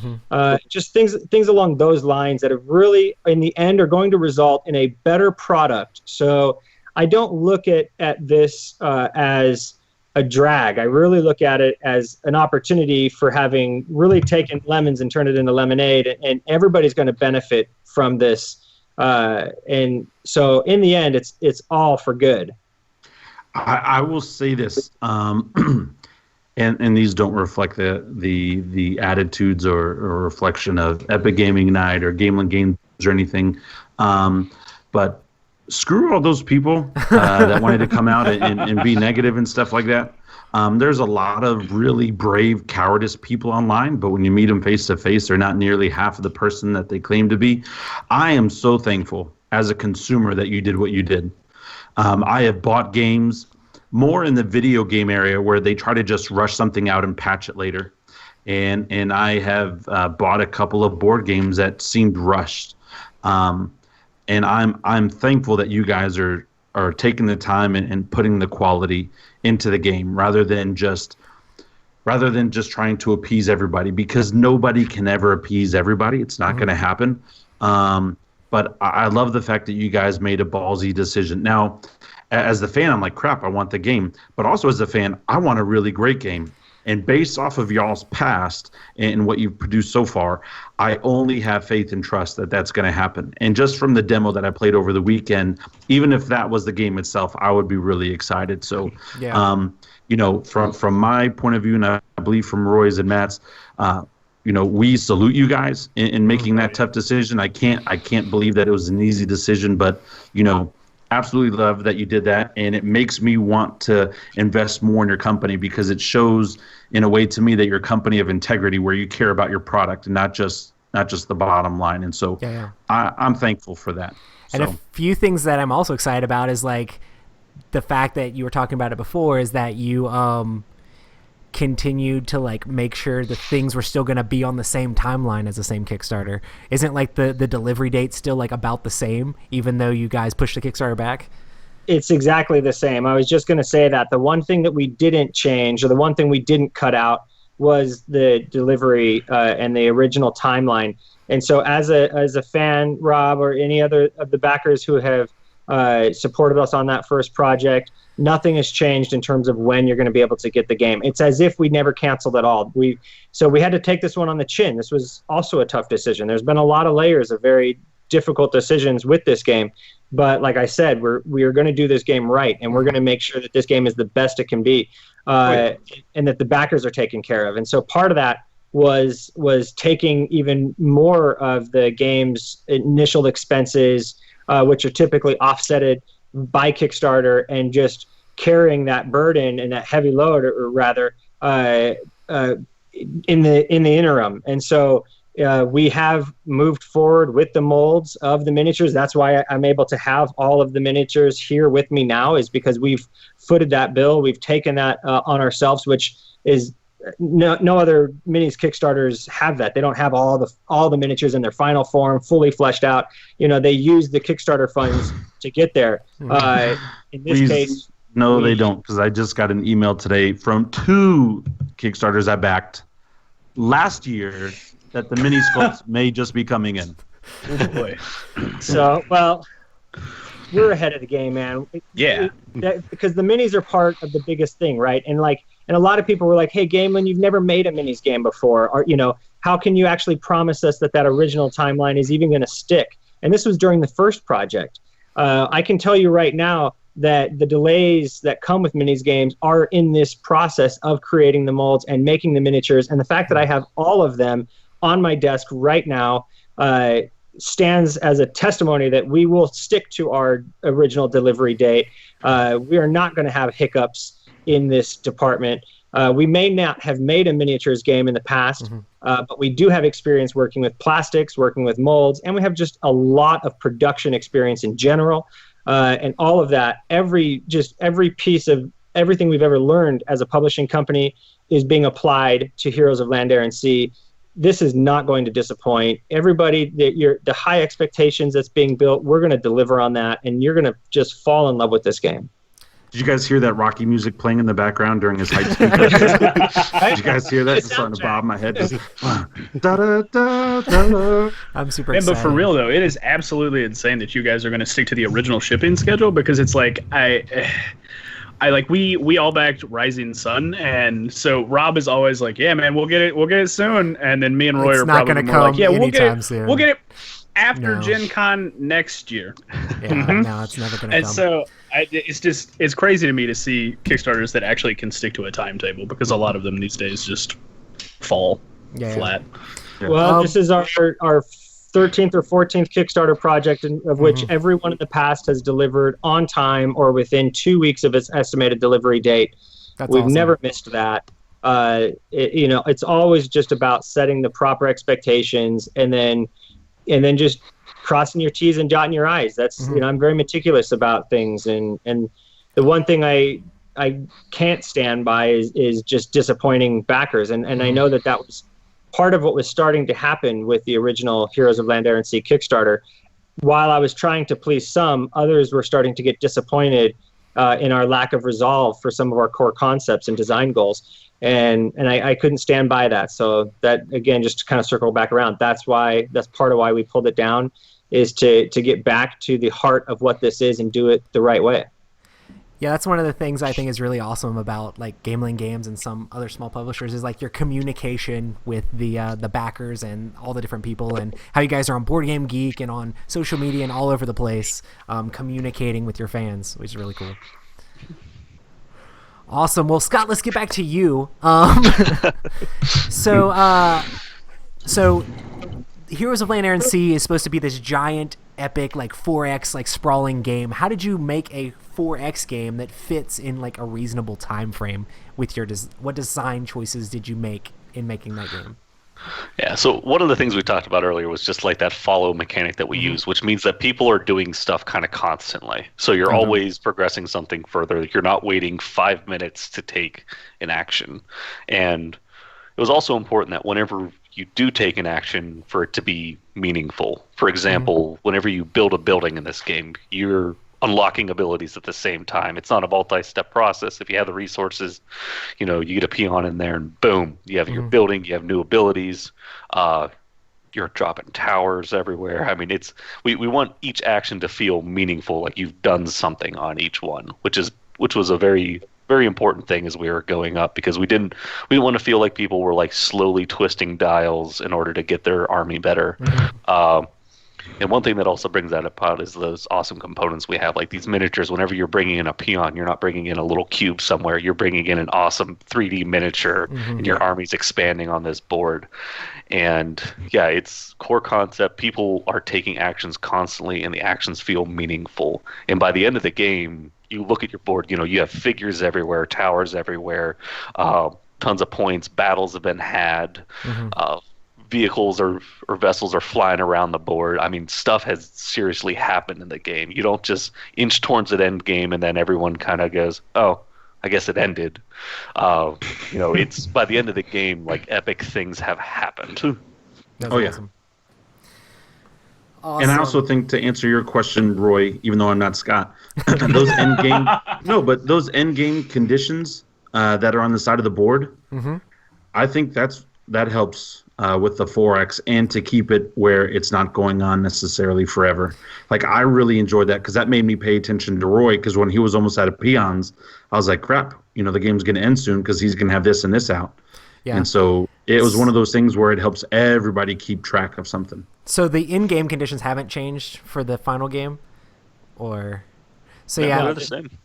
Just things along those lines that have really, in the end, are going to result in a better product. So I don't look at this as a drag. I really look at it as an opportunity for having really taken lemons and turned it into lemonade, and everybody's going to benefit from this. And so in the end, it's all for good. I will say this, and these don't reflect the attitudes or reflection of Epic Gaming Night or Gameland Games or anything, but screw all those people that wanted to come out and be negative and stuff like that. There's a lot of really brave cowardice people online, but when you meet them face to face, they're not nearly half of the person that they claim to be. I am so thankful as a consumer that you did what you did. I have bought games more in the video game area where they try to just rush something out and patch it later. And I have bought a couple of board games that seemed rushed. And I'm thankful that you guys are taking the time and putting the quality into the game rather than just trying to appease everybody, because nobody can ever appease everybody. It's not going to happen. But I love the fact that you guys made a ballsy decision. Now, as the fan, I'm like, crap, I want the game. But also as a fan, I want a really great game. And based off of y'all's past and what you've produced so far, I only have faith and trust that that's going to happen. And just from the demo that I played over the weekend, even if that was the game itself, I would be really excited. So, from my point of view, and I believe from Roy's and Matt's, we salute you guys in making that tough decision. I can't believe that it was an easy decision, but absolutely love that you did that, and it makes me want to invest more in your company, because it shows in a way to me that you're a company of integrity where you care about your product and not just the bottom line. And so I'm thankful for that. And a few things that I'm also excited about is like the fact that you were talking about it before, is that you continued to like make sure that things were still going to be on the same timeline as the same Kickstarter. Isn't like the delivery date still like about the same, even though you guys pushed the Kickstarter back? It's exactly the same. I was just going to say that the one thing that we didn't change, or the one thing we didn't cut out, was the delivery and the original timeline. And so as a fan, Rob, or any other of the backers who have supported us on that first project, nothing has changed in terms of when you're going to be able to get the game. It's as if we never canceled at all. So we had to take this one on the chin. This was also a tough decision. There's been a lot of layers of very difficult decisions with this game. But like I said, we are going to do this game right, and we're going to make sure that this game is the best it can be, and that the backers are taken care of. And so part of that was taking even more of the game's initial expenses, which are typically offsetted by Kickstarter, and just carrying that burden and that heavy load, or rather, in the interim. And so we have moved forward with the molds of the miniatures. That's why I'm able to have all of the miniatures here with me now, is because we've footed that bill. We've taken that on ourselves, which is no other minis Kickstarters have that. They don't have all the miniatures in their final form, fully fleshed out. They use the Kickstarter funds to get there. In this case, no, they don't, because I just got an email today from 2 Kickstarters I backed last year that the mini sculpts may just be coming in. Oh boy! So, well, we're ahead of the game, man. Yeah. Because the minis are part of the biggest thing, right? And a lot of people were like, "Hey, Gameland, you've never made a minis game before, or how can you actually promise us that original timeline is even going to stick?" And this was during the first project. I can tell you right now that the delays that come with minis games are in this process of creating the molds and making the miniatures, and the fact that I have all of them on my desk right now stands as a testimony that we will stick to our original delivery date. We are not going to have hiccups in this department. We may not have made a miniatures game in the past, but we do have experience working with plastics, working with molds, and we have just a lot of production experience in general. And all of that, every piece of everything we've ever learned as a publishing company is being applied to Heroes of Land, Air, and Sea this is not going to disappoint everybody. The high expectations that's being built, we're going to deliver on that, and you're going to just fall in love with this game. Did you guys hear that Rocky music playing in the background during his hype speech? Did you guys hear that? It's starting to bob my head. Just, da, da, da, da. I'm super Man, excited. but for real though, it is absolutely insane that you guys are going to stick to the original shipping schedule, because it's like we all backed Rising Sun, and so Rob is always like, yeah man, we'll get it soon, and then me and Roy It's are not probably gonna more come like, yeah, anytime soon. we'll get it after No. Gen Con next year. Yeah, no, it's never gonna And come. so it's crazy to me to see Kickstarters that actually can stick to a timetable, because a lot of them these days just fall flat. Yeah. Well, this is our 13th or 14th Kickstarter project, of which everyone in the past has delivered on time or within 2 weeks of its estimated delivery date. We've awesome. never missed that. It's always just about setting the proper expectations, and then just crossing your T's and dotting your I's. That's I'm very meticulous about things, and the one thing I can't stand by is just disappointing backers, and I know that was part of what was starting to happen with the original Heroes of Land, Air, and Sea Kickstarter. While I was trying to please some, others were starting to get disappointed in our lack of resolve for some of our core concepts and design goals. And I couldn't stand by that. So that, again, just to kind of circle back around, that's part of why we pulled it down, is to get back to the heart of what this is and do it the right way. Yeah, that's one of the things I think is really awesome about like Gameland Games and some other small publishers, is like your communication with the backers and all the different people, and how you guys are on Board Game Geek and on social media and all over the place, communicating with your fans, which is really cool. Awesome. Well, Scott, let's get back to you. So Heroes of Land, Air, and Sea is supposed to be this giant, epic, like 4X, like sprawling game. How did you make a 4X game that fits in like a reasonable time frame with your what design choices did you make in making that game? Yeah, so one of the things we talked about earlier was just like that follow mechanic that we use, which means that people are doing stuff kind of constantly. So you're always progressing something further. You're not waiting 5 minutes to take an action. And it was also important that whenever you do take an action, for it to be meaningful. For example, whenever you build a building in this game, you're unlocking abilities at the same time. It's not a multi-step process. If you have the resources, you get a peon in there and boom, you have your building, you have new abilities, you're dropping towers everywhere. I mean, we want each action to feel meaningful, like you've done something on each one, which was a very, very important thing as we were going up, because we didn't want to feel like people were like slowly twisting dials in order to get their army better. And one thing that also brings that about is those awesome components we have, like these miniatures. Whenever you're bringing in a peon, you're not bringing in a little cube somewhere. You're bringing in an awesome 3D miniature, and your army's expanding on this board. And yeah, it's core concept. People are taking actions constantly, and the actions feel meaningful. And by the end of the game, you look at your board, you have figures everywhere, towers everywhere, tons of points, battles have been had, vehicles or vessels are flying around the board. I mean, stuff has seriously happened in the game. You don't just inch towards an end game and then everyone kind of goes, oh, I guess it ended. It's by the end of the game, like epic things have happened. That's awesome. And I also think, to answer your question, Roy, even though I'm not Scott, those those end game conditions that are on the side of the board, I think that helps with the 4X, and to keep it where it's not going on necessarily forever. Like, I really enjoyed that, because that made me pay attention to Roy, because when he was almost out of peons, I was like, crap, the game's going to end soon because he's going to have this and this out. Yeah. And so it was one of those things where it helps everybody keep track of something. So the in-game conditions haven't changed for the final game? Or... So yeah,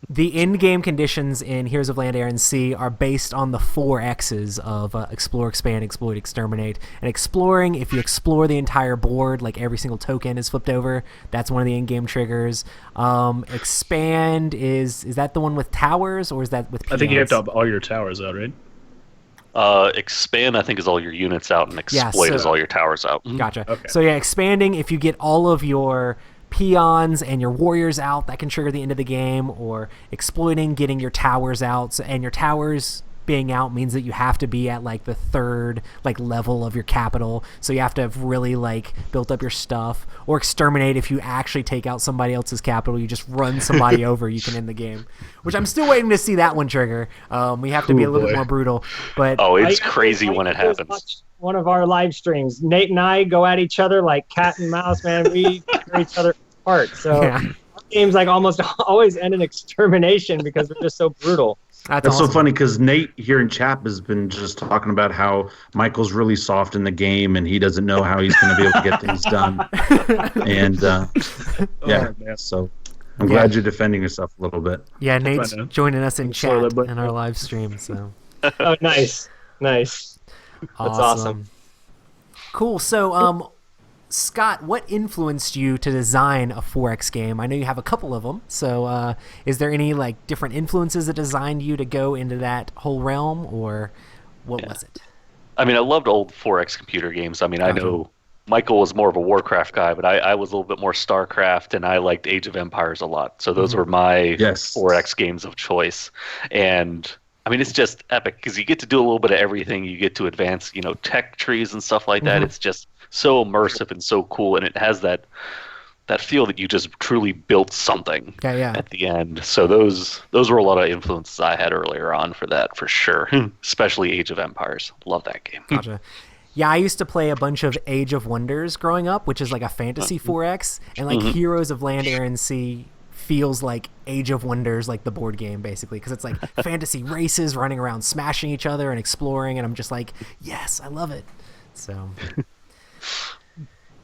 the in-game conditions in Heroes of Land, Air, and Sea are based on the 4 X's of explore, expand, exploit, exterminate. And exploring, if you explore the entire board, like every single token is flipped over, that's one of the in-game triggers. Expand is that the one with towers, or is that with peons? I think you have to have all your towers out, right? Expand, I think, is all your units out, and exploit is all your towers out. Gotcha. Okay. So yeah, expanding, if you get all of your peons and your warriors out, that can trigger the end of the game. Or exploiting, getting your towers out, and your towers being out means that you have to be at like the third like level of your capital, so you have to have really like built up your stuff. Or exterminate, if you actually take out somebody else's capital, you just run somebody over, you can end the game, which I'm still waiting to see that one trigger. We have to be a little bit more brutal, but it's crazy when it happens. One of our live streams, Nate and I go at each other like cat and mouse, man. We tear each other apart. So yeah. Games like almost always end in extermination because they're just so brutal. That's awesome. So funny because Nate here in chat has been just talking about how Michael's really soft in the game and he doesn't know how he's going to be able to get things done. And so I'm glad you're defending yourself a little bit. Yeah, Nate's joining us in chat in our live stream. So. Oh, nice. That's awesome. Cool. So, Scott, what influenced you to design a 4X game? I know you have a couple of them. So, is there any like different influences that designed you to go into that whole realm, or what was it? I mean, I loved old 4X computer games. I mean, I know Michael was more of a Warcraft guy, but I was a little bit more StarCraft, and I liked Age of Empires a lot. So those were my 4X games of choice. And I mean, it's just epic because you get to do a little bit of everything. You get to advance, tech trees and stuff like that. It's just so immersive and so cool, and it has that feel that you just truly built something at the end. So those were a lot of influences I had earlier on for that, for sure. Especially Age of Empires. Love that game. Gotcha. Yeah, I used to play a bunch of Age of Wonders growing up, which is like a fantasy 4X, and like Heroes of Land, Air, and Sea feels like Age of Wonders, like the board game, basically, because it's like fantasy races running around smashing each other and exploring, and I'm just like, yes, I love it. So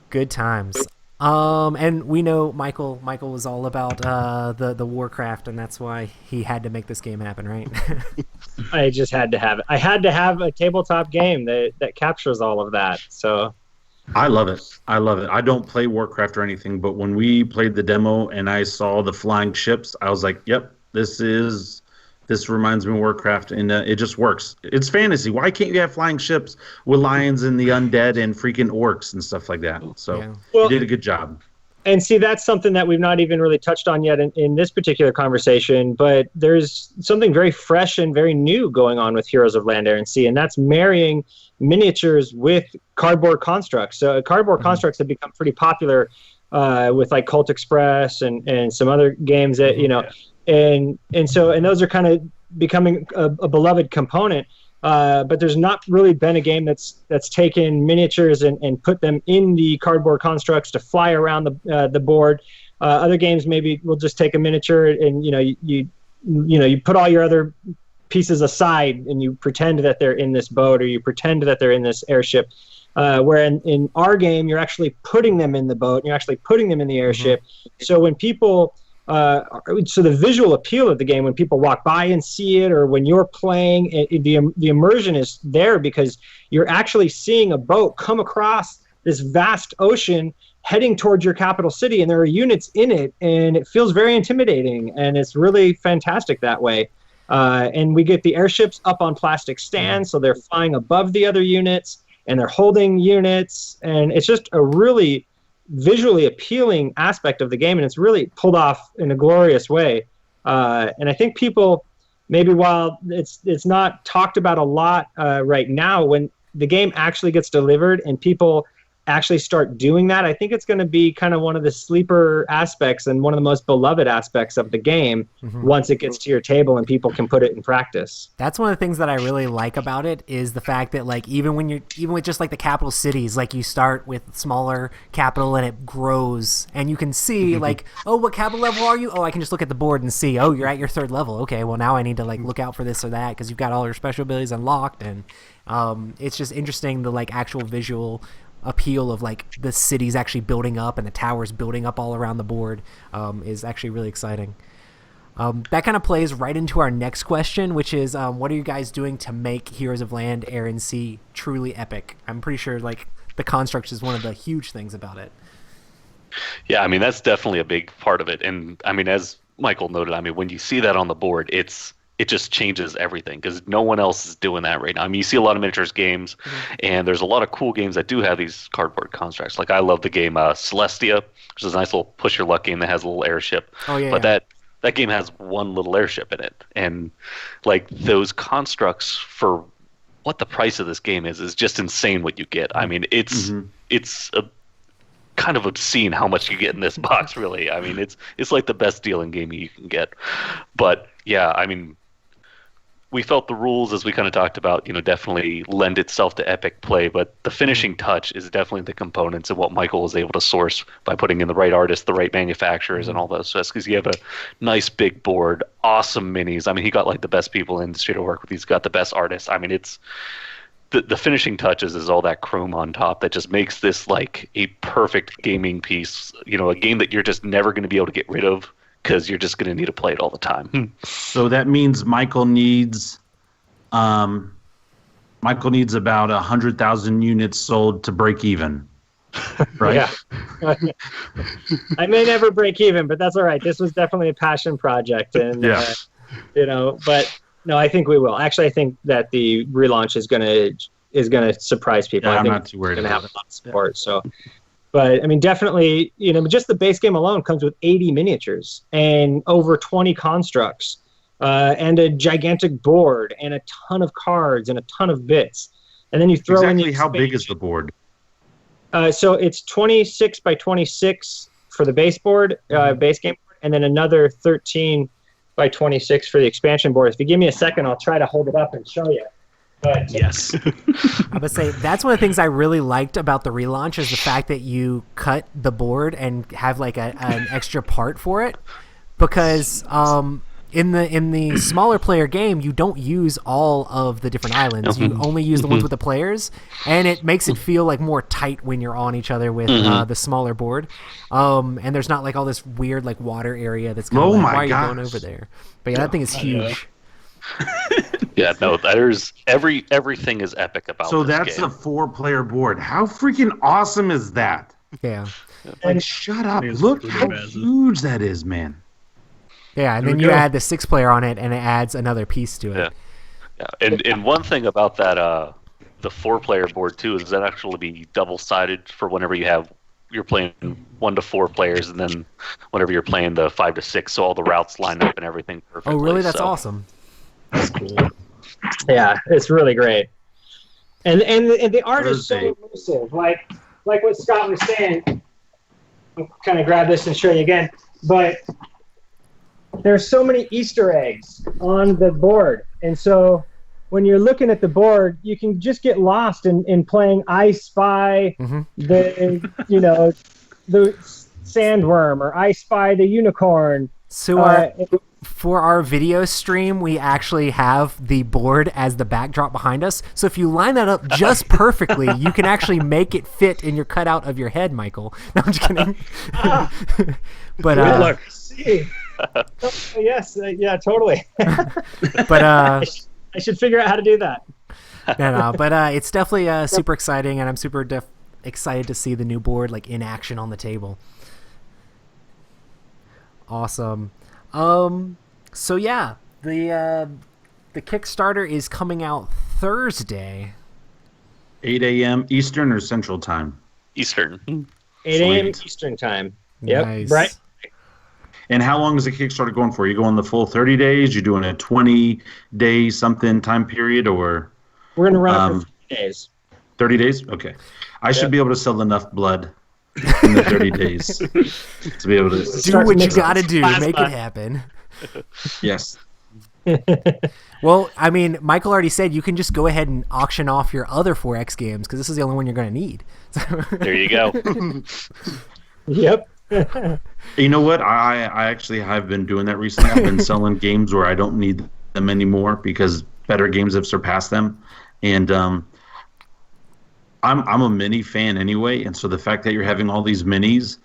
good times. And we know Michael was all about the Warcraft, and that's why he had to make this game happen, right? I just had to have it. I had to have a tabletop game that captures all of that. So I love it. I don't play Warcraft or anything, but when we played the demo and I saw the flying ships, I was like, yep, this reminds me of Warcraft, and it just works. It's fantasy. Why can't you have flying ships with lions and the undead and freaking orcs and stuff like that? So you did a good job. And see, that's something that we've not even really touched on yet in this particular conversation, but there's something very fresh and very new going on with Heroes of Land, Air, and Sea, and that's marrying miniatures with cardboard constructs. So cardboard constructs have become pretty popular with like Cult Express and some other games that, and those are kind of becoming a beloved component. But there's not really been a game that's taken miniatures and put them in the cardboard constructs to fly around the board. Other games maybe will just take a miniature and you put all your other pieces aside and you pretend that they're in this boat or you pretend that they're in this airship. Where in our game you're actually putting them in the boat and you're actually putting them in the airship. So when people so the visual appeal of the game, when people walk by and see it, or when you're playing, the immersion is there because you're actually seeing a boat come across this vast ocean heading towards your capital city, and there are units in it, and it feels very intimidating, and it's really fantastic that way. And we get the airships up on plastic stands, so they're flying above the other units, and they're holding units, and it's just a really visually appealing aspect of the game, and it's really pulled off in a glorious way. And I think people, maybe while it's not talked about a lot right now, when the game actually gets delivered and people actually start doing that, I think it's going to be kind of one of the sleeper aspects and one of the most beloved aspects of the game once it gets to your table and people can put it in practice. That's one of the things that I really like about it is the fact that like even with just like the capital cities, like you start with smaller capital and it grows and you can see like, oh, what capital level are you? Oh, I can just look at the board and see, oh, you're at your third level. Okay, well now I need to like look out for this or that because you've got all your special abilities unlocked, and it's just interesting the like actual visual appeal of like the cities actually building up and the towers building up all around the board is actually really exciting. That kind of plays right into our next question, which is what are you guys doing to make Heroes of Land, Air, and Sea truly epic? I'm pretty sure like the construct is one of the huge things about it. Yeah, I mean that's definitely a big part of it, and I mean as Michael noted, I mean when you see that on the board, it just changes everything because no one else is doing that right now. I mean, you see a lot of miniatures games, and there's a lot of cool games that do have these cardboard constructs. Like I love the game Celestia, which is a nice little push your luck game that has a little airship. Oh yeah. But that game has one little airship in it, and like those constructs for what the price of this game is just insane. What you get, I mean, it's a kind of obscene how much you get in this box. Really, I mean, it's like the best deal in gaming you can get. But yeah, I mean, we felt the rules, as we kind of talked about, definitely lend itself to epic play, but the finishing touch is definitely the components and what Michael was able to source by putting in the right artists, the right manufacturers, and all those stuff. Because you have a nice big board, awesome minis. I mean, he got like the best people in the industry to work with. He's got the best artists. I mean, it's the finishing touches is all that chrome on top that just makes this like a perfect gaming piece. A game that you're just never going to be able to get rid of, because you're just going to need to play it all the time. So that means Michael needs about 100,000 units sold to break even, right? Yeah. I may never break even, but that's all right. This was definitely a passion project, and but no, I think we will. Actually, I think that the relaunch is gonna surprise people. Yeah, I think I'm not too worried it's gonna about have a lot of support. So. But I mean, definitely, just the base game alone comes with 80 miniatures and over 20 constructs, and a gigantic board and a ton of cards and a ton of bits. And then you throw in exactly how big is the board? So it's 26 by 26 for the base board, base game board, and then another 13 by 26 for the expansion board. If you give me a second, I'll try to hold it up and show you. But Yes. I would say that's one of the things I really liked about the relaunch is the fact that you cut the board and have like an extra part for it, because in the smaller player game you don't use all of the different islands. You only use the ones with the players, and it makes it feel like more tight when you're on each other with the smaller board. And there's not like all this weird like water area that's kind of like, why are you going over there? But yeah, that thing is huge. Yeah, no, there's everything is epic about So this that's game. a 4-player board. How freaking awesome is that? Yeah. Like, shut up. It's Look pretty how massive. huge that is, man. Yeah, and There then we you go. add the 6-player on it, and it adds another piece to it. Yeah, and one thing about that the 4-player board too is that actually be double-sided for whenever you're playing 1 to 4 players, and then whenever you're playing the 5 to 6, so all the routes line up and everything perfectly. Oh, really? That's so. awesome. That's cool. yeah, it's really great. And the art is so Thursday. immersive. Like what Scott was saying. I'll kind of grab this and show you again. But there's so many Easter eggs on the board. And so when you're looking at the board, you can just get lost in playing I Spy the sandworm, or I Spy the unicorn. So for our video stream, we actually have the board as the backdrop behind us. So if you line that up just perfectly, you can actually make it fit in your cutout of your head, Michael. No, I'm just kidding. But Good luck. See. Yes, yeah, totally. But I should figure out how to do that. no, but it's definitely super exciting, and I'm super excited to see the new board like in action on the table. Awesome. So yeah, the Kickstarter is coming out Thursday. 8 a.m. Eastern or Central Time? Eastern. 8 a.m. Sweet. Eastern time. Yep. Nice. Right. And how long is the Kickstarter going for? You going the full 30 days? You doing a 20-day something time period, or We're gonna run it for 3 days. 30 days? Okay. I should be able to sell enough blood in the 30 days to be able to. Do what you gotta do. Make it happen. Yes. Well, I mean, Michael already said you can just go ahead and auction off your other 4X games, because this is the only one you're going to need. There you go. Yep. You know what? I actually have been doing that recently. I've been selling games where I don't need them anymore because better games have surpassed them. And I'm a mini fan anyway, and so the fact that you're having all these minis,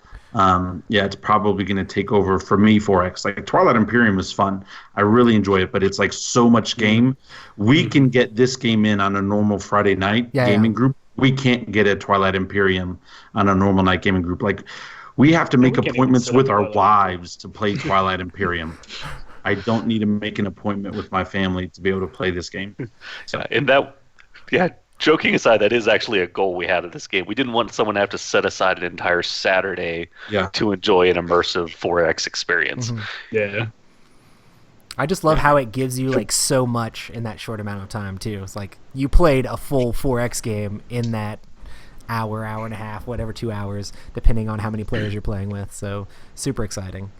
it's probably going to take over for me 4X. Like Twilight Imperium is fun. I really enjoy it, but it's like so much game. We can get this game in on a normal Friday night gaming group. We can't get a Twilight Imperium on a normal night gaming group. Like we have to make appointments with our wives to play Twilight Imperium. I don't need to make an appointment with my family to be able to play this game. So. And joking aside, that is actually a goal we had of this game. We didn't want someone to have to set aside an entire Saturday to enjoy an immersive 4X experience. Yeah. I just love how it gives you like so much in that short amount of time too. It's like you played a full 4X game in that hour and a half, whatever, 2 hours, depending on how many players you're playing with. So super exciting.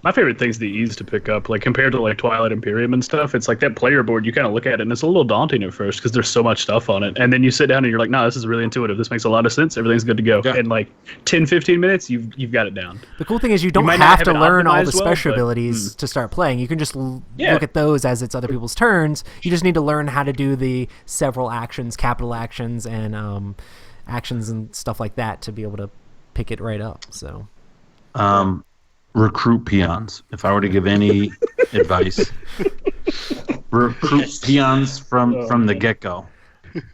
My favorite thing's the ease to pick up, like compared to like Twilight Imperium and stuff. It's like that player board. You kind of look at it and it's a little daunting at first because there's so much stuff on it, and then you sit down and you're like, "No, this is really intuitive. This makes a lot of sense. Everything's good to go." Yeah. In like 10, 15 minutes, you've got it down. The cool thing is you don't might not have have to it learn all the optimized well, special but- abilities to start playing. You can just Yeah. look at those as it's other people's turns. You just need to learn how to do the several actions, capital actions, and actions and stuff like that to be able to pick it right up. So Recruit peons. If I were to give any advice, recruit peons from the get-go.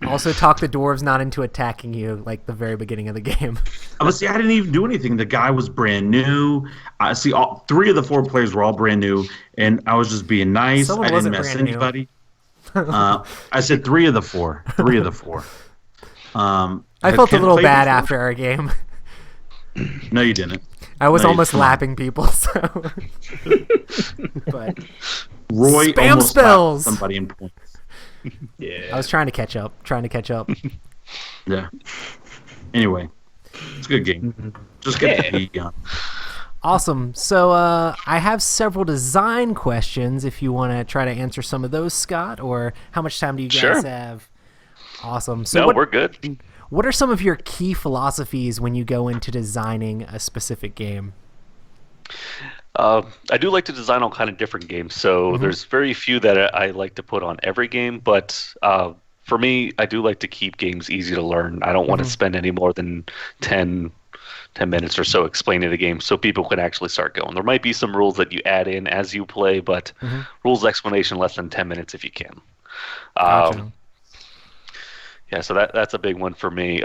also talk the dwarves not into attacking you like the very beginning of the game. But see, I didn't even do anything. The guy was brand new. I see. All 3 of the 4 players were all brand new, and I was just being nice. Someone I didn't wasn't mess brand new. anybody. I said 3 of the 4. 3 of the 4. I felt a little bad after our game. No, you didn't. I was No, you- almost come on. lapping people. So, but Roy Spam almost spells. slapped somebody in points. Yeah. I was trying to catch up. Yeah. Anyway, it's a good game. Just get the peon. Awesome. So I have several design questions if you want to try to answer some of those, Scott, or how much time do you guys Sure. have? Awesome. So No, what, we're good. what are some of your key philosophies when you go into designing a specific game? I do like to design all kind of different games, so there's very few that I like to put on every game. But for me, I do like to keep games easy to learn. I don't want to spend any more than 10 minutes or so explaining the game so people can actually start going. There might be some rules that you add in as you play, but rules explanation less than 10 minutes if you can. Gotcha. Yeah, so that's a big one for me.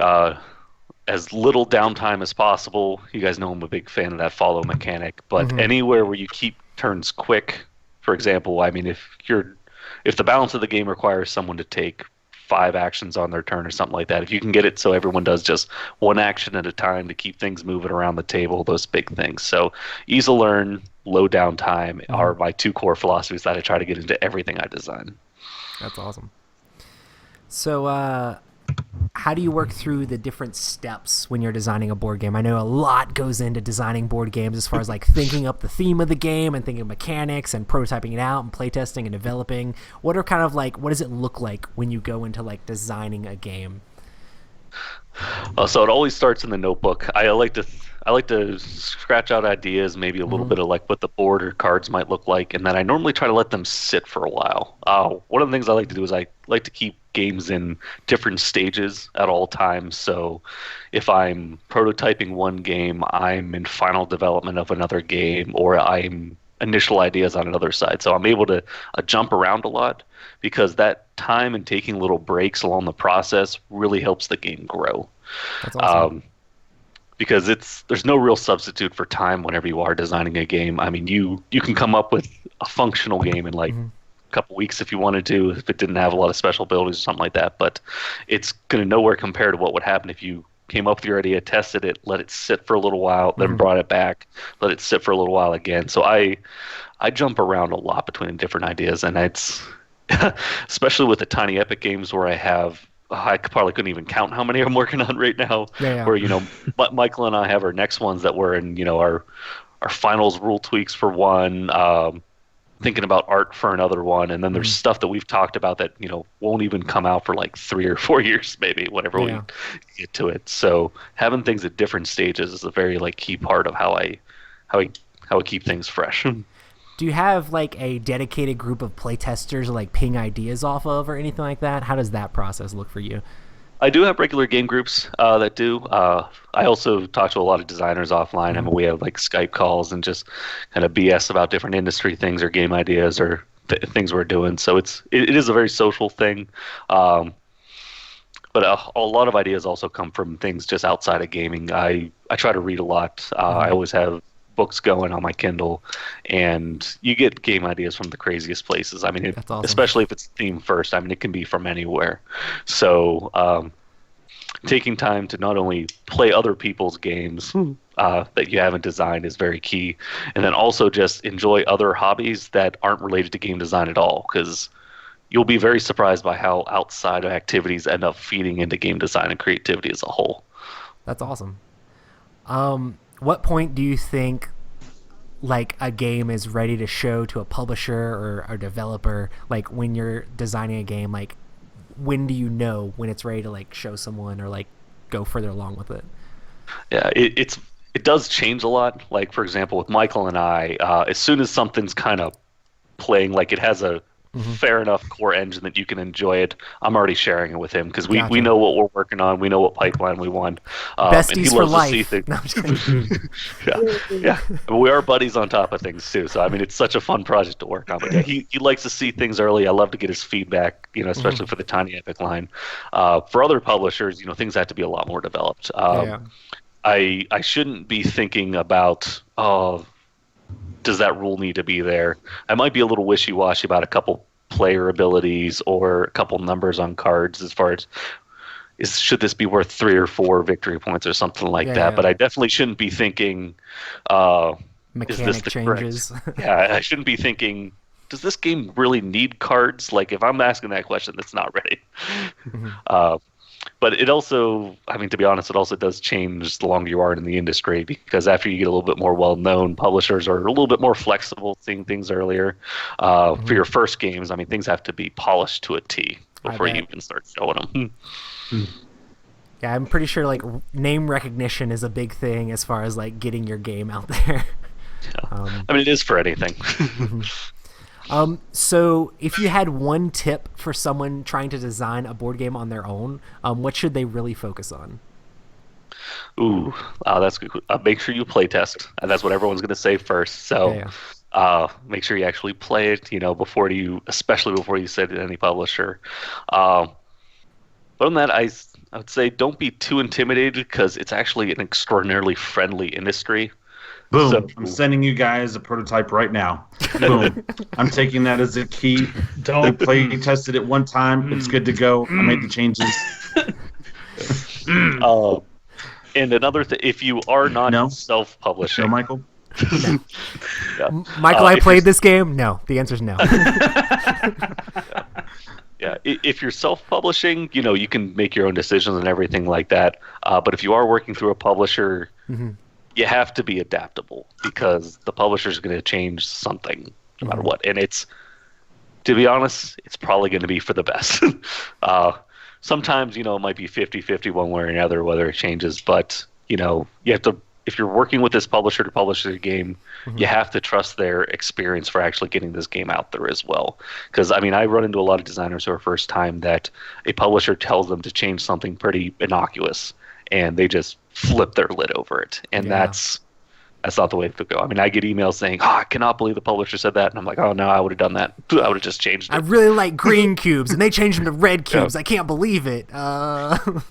As little downtime as possible. You guys know I'm a big fan of that follow mechanic, but anywhere where you keep turns quick, for example, I mean, if the balance of the game requires someone to take 5 actions on their turn or something like that, if you can get it so everyone does just 1 action at a time to keep things moving around the table, those big things. So ease to learn, low downtime are my 2 core philosophies that I try to get into everything I design. That's awesome. So how do you work through the different steps when you're designing a board game? I know a lot goes into designing board games as far as like thinking up the theme of the game and thinking of mechanics and prototyping it out and playtesting and developing. What does it look like when you go into like designing a game? So it always starts in the notebook. I like to scratch out ideas, maybe a little bit of like what the board or cards might look like, and then I normally try to let them sit for a while. One of the things I like to do is I like to keep games in different stages at all times. So if I'm prototyping one game, I'm in final development of another game, or I'm initial ideas on another side. So I'm able to jump around a lot because that time and taking little breaks along the process really helps the game grow. That's awesome. Because there's no real substitute for time whenever you are designing a game. I mean, you can come up with a functional game in like a couple weeks if you wanted to, if it didn't have a lot of special abilities or something like that. But it's going to nowhere compare to what would happen if you came up with your idea, tested it, let it sit for a little while, then brought it back, let it sit for a little while again. So I jump around a lot between different ideas, and it's especially with the tiny epic games where I probably couldn't even count how many I'm working on right now. Yeah. Where Michael and I have our next ones that we're in. Our finals rule tweaks for one, thinking about art for another one, and then there's stuff that we've talked about that won't even come out for like 3 or 4 years, maybe whenever we get to it. So having things at different stages is a very key part of how I keep things fresh. Do you have like a dedicated group of playtesters to like ping ideas off of or anything like that? How does that process look for you? I do have regular game groups that do. I also talk to a lot of designers offline. I mean, we have like Skype calls and just kind of BS about different industry things or game ideas or things we're doing. So it is a very social thing. But a lot of ideas also come from things just outside of gaming. I try to read a lot. I always have books going on my Kindle, and you get game ideas from the craziest places. I mean, That's awesome. Especially if it's theme first. I mean, it can be from anywhere. So taking time to not only play other people's games, that you haven't designed is very key. And then also just enjoy other hobbies that aren't related to game design at all, because you'll be very surprised by how outside of activities end up feeding into game design and creativity as a whole. That's awesome. What point do you think like a game is ready to show to a publisher or a developer? Like when you're designing a game, like when do you know when it's ready to like show someone or like go further along with it? Yeah, it does change a lot. Like, for example, with Michael and I, as soon as something's kind of playing, like it has a fair enough core engine that you can enjoy it, I'm already sharing it with him, because we know what we're working on. We know what pipeline we want. Besties and he for loves life. to see things. No, I'm just kidding. Yeah. But we are buddies on top of things too. So I mean, it's such a fun project to work on. But yeah, he likes to see things early. I love to get his feedback, especially for the Tiny Epic line. For other publishers, things have to be a lot more developed. I shouldn't be thinking about, does that rule need to be there? I might be a little wishy-washy about a couple player abilities or a couple numbers on cards as far as should this be worth 3 or 4 victory points or something like that. Yeah. But I definitely shouldn't be thinking, Mechanic is this the changes. Yeah, I shouldn't be thinking, does this game really need cards? Like, if I'm asking that question, that's not ready. But it also, to be honest, it also does change the longer you are in the industry, because after you get a little bit more well-known, publishers are a little bit more flexible, seeing things earlier. For your first games, things have to be polished to a T before you even start showing them. Yeah, I'm pretty sure like name recognition is a big thing as far as like getting your game out there. Yeah. It is for anything. So if you had one tip for someone trying to design a board game on their own, what should they really focus on? Ooh, that's good. Make sure you play test. And that's what everyone's going to say first. So make sure you actually play it, especially before you send it to any publisher. Other than that, I would say don't be too intimidated, because it's actually an extraordinarily friendly industry. Boom. So, I'm sending you guys a prototype right now. Boom. I'm taking that as a key. We play tested it one time. It's good to go. I made the changes. And another thing, if you are not self-publishing... No, Michael? Michael, I played this game? No. The answer is no. Yeah, if you're self-publishing, you can make your own decisions and everything like that. But if you are working through a publisher... you have to be adaptable, because the publisher is going to change something no matter what. And to be honest, it's probably going to be for the best. Sometimes, it might be 50-50 one way or another, whether it changes. But, you have to, if you're working with this publisher to publish a game, you have to trust their experience for actually getting this game out there as well. Because, I run into a lot of designers who are first time that a publisher tells them to change something pretty innocuous, and they just flip their lid over it. And that's not the way to go. I get emails saying, I cannot believe the publisher said that. And I'm like, oh, no, I would have done that. I would have just changed it. I really like green cubes, and they changed them to red cubes. I can't believe it. And,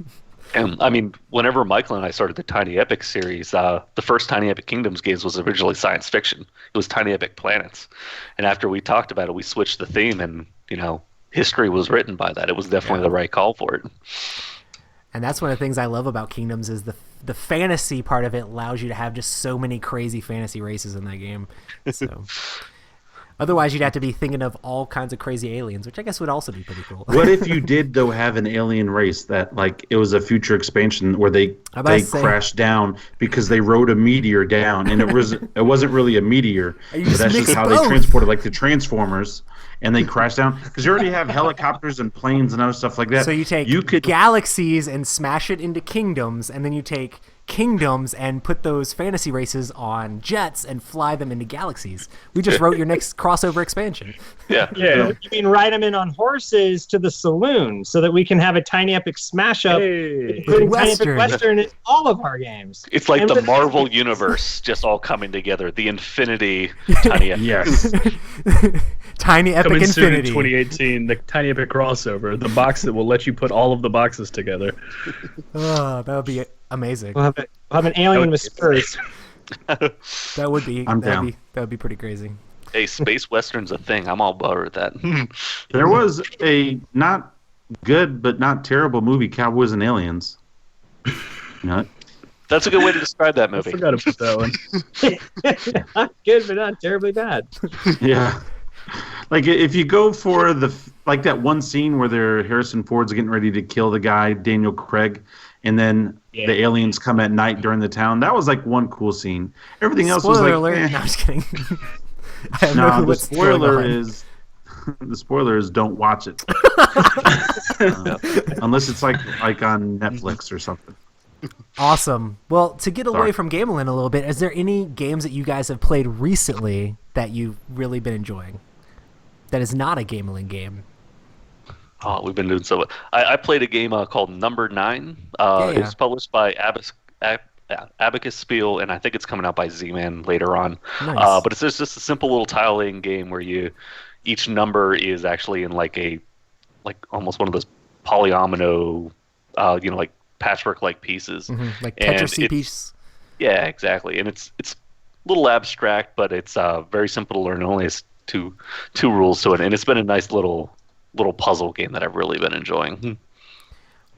whenever Michael and I started the Tiny Epic series, the first Tiny Epic Kingdoms games was originally science fiction. It was Tiny Epic Planets. And after we talked about it, we switched the theme, and, history was written by that. It was definitely the right call for it. And that's one of the things I love about Kingdoms is the fantasy part of it allows you to have just so many crazy fantasy races in that game. So otherwise, you'd have to be thinking of all kinds of crazy aliens, which I guess would also be pretty cool. What if you did, though, have an alien race that, like, it was a future expansion where they crashed down because they rode a meteor down, and it wasn't really a meteor, but that's just how they transported, like the Transformers, and they crashed down, because you already have helicopters and planes and other stuff like that. So you take galaxies and smash it into kingdoms, and then you take kingdoms and put those fantasy races on jets and fly them into galaxies. We just wrote your next crossover expansion. Yeah. You mean ride them in on horses to the saloon so that we can have a Tiny Epic smash up, including Tiny Epic Western in all of our games. It's like the Marvel universe just all coming together. The Infinity Tiny Epic. Yes. Tiny Epic Coming soon in Infinity. 2018, the Tiny Epic crossover, the box that will let you put all of the boxes together. Oh, that would be amazing. We'll have an alien with spurs. That would be. That would be pretty crazy. Hey, space western's a thing. I'm all about with that. There was a not good but not terrible movie, Cowboys and Aliens. That's a good way to describe that I movie. forgot about that one. Not good, but not terribly bad. Yeah. Like if you go for that one scene where Harrison Ford's getting ready to kill the guy, Daniel Craig, and then the aliens come at night during the town. That was like one cool scene. Everything else was like, alert. No, I'm just kidding. the spoiler is don't watch it. Unless it's like on Netflix or something. Awesome. Well, to get away from Gamelin a little bit, is there any games that you guys have played recently that you've really been enjoying that is not a Gamelin game? Oh, we've been doing so much. I played a game called Number 9. Yeah. It's published by Abacus Spiel, and I think it's coming out by Z-Man later on. Nice. But it's just a simple little tile-laying game where each number is actually in like almost one of those polyomino, like patchwork-like pieces. Like And Tetris piece. Yeah, exactly. And it's a little abstract, but it's very simple to learn. It only has two rules to it, and it's been a nice little puzzle game that I've really been enjoying.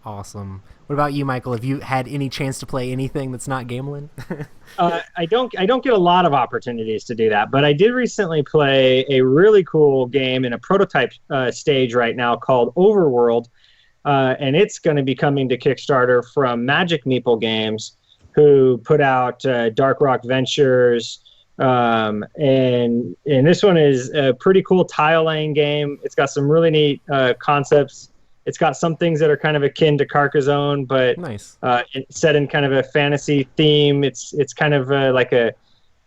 Awesome. What about you, Michael? Have you had any chance to play anything that's not Gamelin? I don't get a lot of opportunities to do that, but I did recently play a really cool game in a prototype stage right now called Overworld, and it's going to be coming to Kickstarter from Magic Meeple Games, who put out Dark Rock Ventures, and this one is a pretty cool tile laying game. It's got some really neat concepts. It's got some things that are kind of akin to Carcassonne, but Nice. it's set in kind of a fantasy theme. It's kind of like an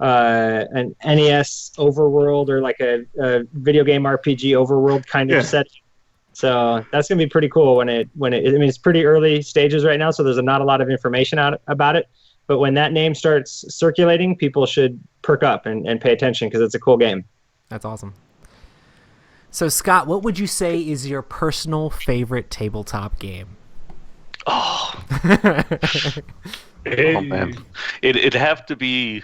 NES overworld or like a video game RPG overworld kind of setting. So that's gonna be pretty cool when it. I mean, it's pretty early stages right now, so there's not a lot of information out about it. But when that name starts circulating, people should perk up and pay attention because it's a cool game. That's awesome. So, Scott, what would you say is your personal favorite tabletop game? Oh man, it'd have to be,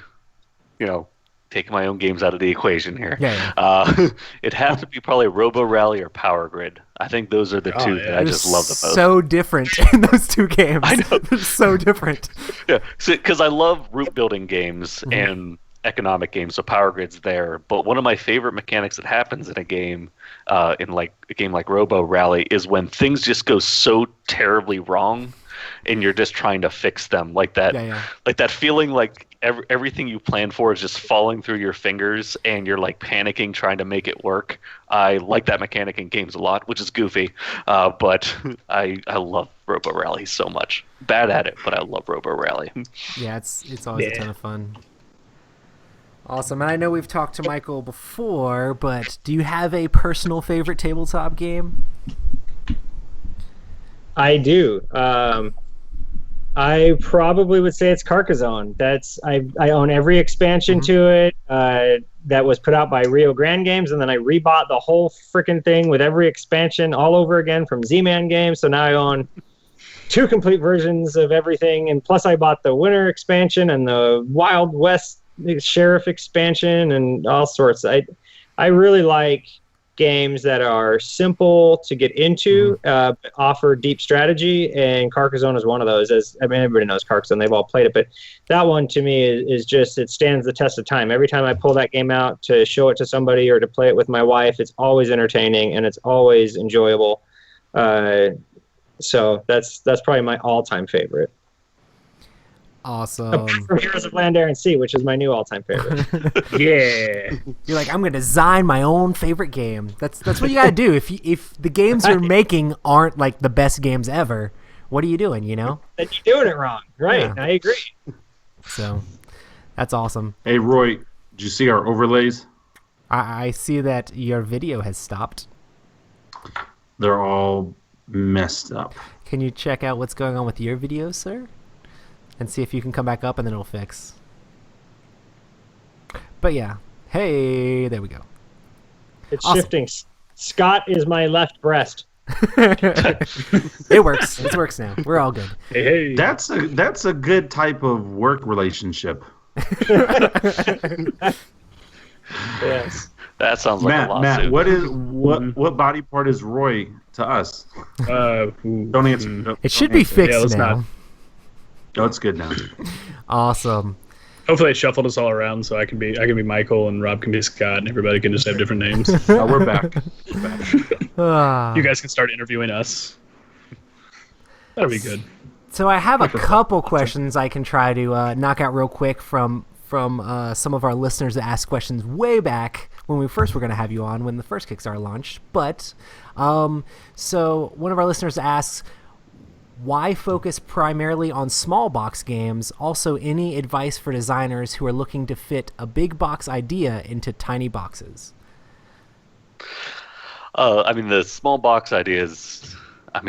taking my own games out of the equation here. Yeah. It'd have to be probably Robo Rally or Power Grid. I think those are the two that I just love the most. So different in those two games. I know. They're so different. Yeah, because I love root building games and economic games, so Power Grid's there. But one of my favorite mechanics that happens in a game, in like a game like Robo Rally, is when things just go so terribly wrong, and you're just trying to fix them. Like that, like that feeling like everything you plan for is just falling through your fingers, and you're like panicking trying to make it work. I like that mechanic in games a lot, which is goofy, but I love Robo Rally so much. Bad at it, but I love Robo Rally. Yeah, it's always a ton of fun. Awesome. And I know we've talked to Michael before, but do you have a personal favorite tabletop game? I do. I probably would say it's Carcassonne. I own every expansion to it that was put out by Rio Grande Games, and then I rebought the whole freaking thing with every expansion all over again from Z-Man Games. So now I own 2 complete versions of everything, and plus I bought the Winter expansion and the Wild West Sheriff expansion and all sorts. I really like games that are simple to get into, but offer deep strategy, and Carcassonne is one of those. Everybody knows Carcassonne; they've all played it, but that one to me is just, it stands the test of time. Every time I pull that game out to show it to somebody or to play it with my wife, it's always entertaining and it's always enjoyable. So that's probably my all-time favorite. Awesome. From Heroes of Land, Air, and Sea, which is my new all-time favorite. Yeah. You're like, I'm going to design my own favorite game. That's what you got to do. If the games you're making aren't like the best games ever, what are you doing, Then you're doing it wrong. Right. Yeah. I agree. So that's awesome. Hey, Roy, did you see our overlays? I see that your video has stopped. They're all messed up. Can you check out what's going on with your videos, sir? And see if you can come back up, and then it'll fix. But yeah. Hey, there we go. It's Awesome. shifting. Scott is my left breast. It works. It works now. We're all good. Hey. That's a good type of work relationship. Yes. That sounds like a lawsuit. Matt, what body part is Roy to us? Don't answer. It should be fixed let's now. not. No, it's good now. Awesome. Hopefully, they shuffled us all around so I can be Michael and Rob can be Scott, and everybody can just have different names. We're back. You guys can start interviewing us. That'll be good. So I have a couple questions I can try to knock out real quick from some of our listeners that asked questions way back when we first were going to have you on when the first Kickstarter launched. But so one of our listeners asks, why focus primarily on small box games? Also, any advice for designers who are looking to fit a big box idea into tiny boxes? I mean, the small box idea is,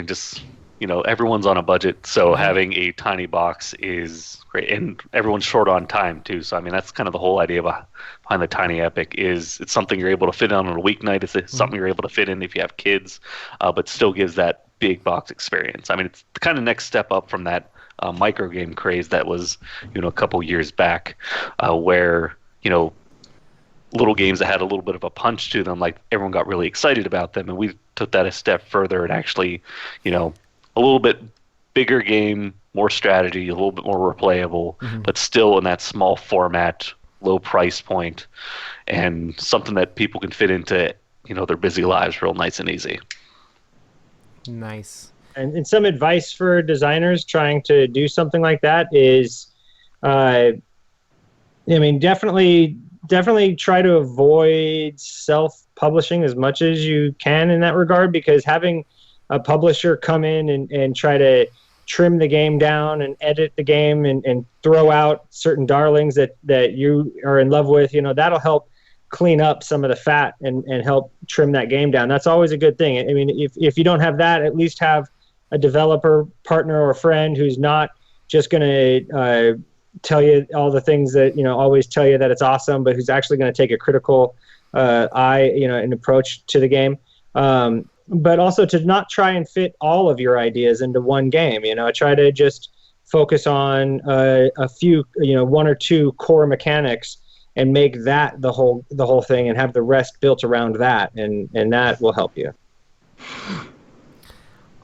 just, everyone's on a budget, so having a tiny box is great. And everyone's short on time, too. So, that's kind of the whole idea behind the Tiny Epic is it's something you're able to fit on a weeknight. It's something you're able to fit in if you have kids, but still gives that big box experience. It's the kind of next step up from that micro game craze that was, a couple years back, where, little games that had a little bit of a punch to them, like everyone got really excited about them, and we took that a step further and actually, a little bit bigger game, more strategy, a little bit more replayable, but still in that small format, low price point, and something that people can fit into, their busy lives real nice and easy. Nice. And some advice for designers trying to do something like that is, definitely try to avoid self-publishing as much as you can in that regard, because having a publisher come in and try to trim the game down and edit the game and throw out certain darlings that you are in love with, that'll help clean up some of the fat and help trim that game down. That's always a good thing. If you don't have that, at least have a developer partner or a friend who's not just going to tell you all the things that, always tell you that it's awesome, but who's actually going to take a critical eye, and approach to the game. But also to not try and fit all of your ideas into one game. Try to just focus on a few, one or two core mechanics and make that the whole thing, and have the rest built around that, and that will help you.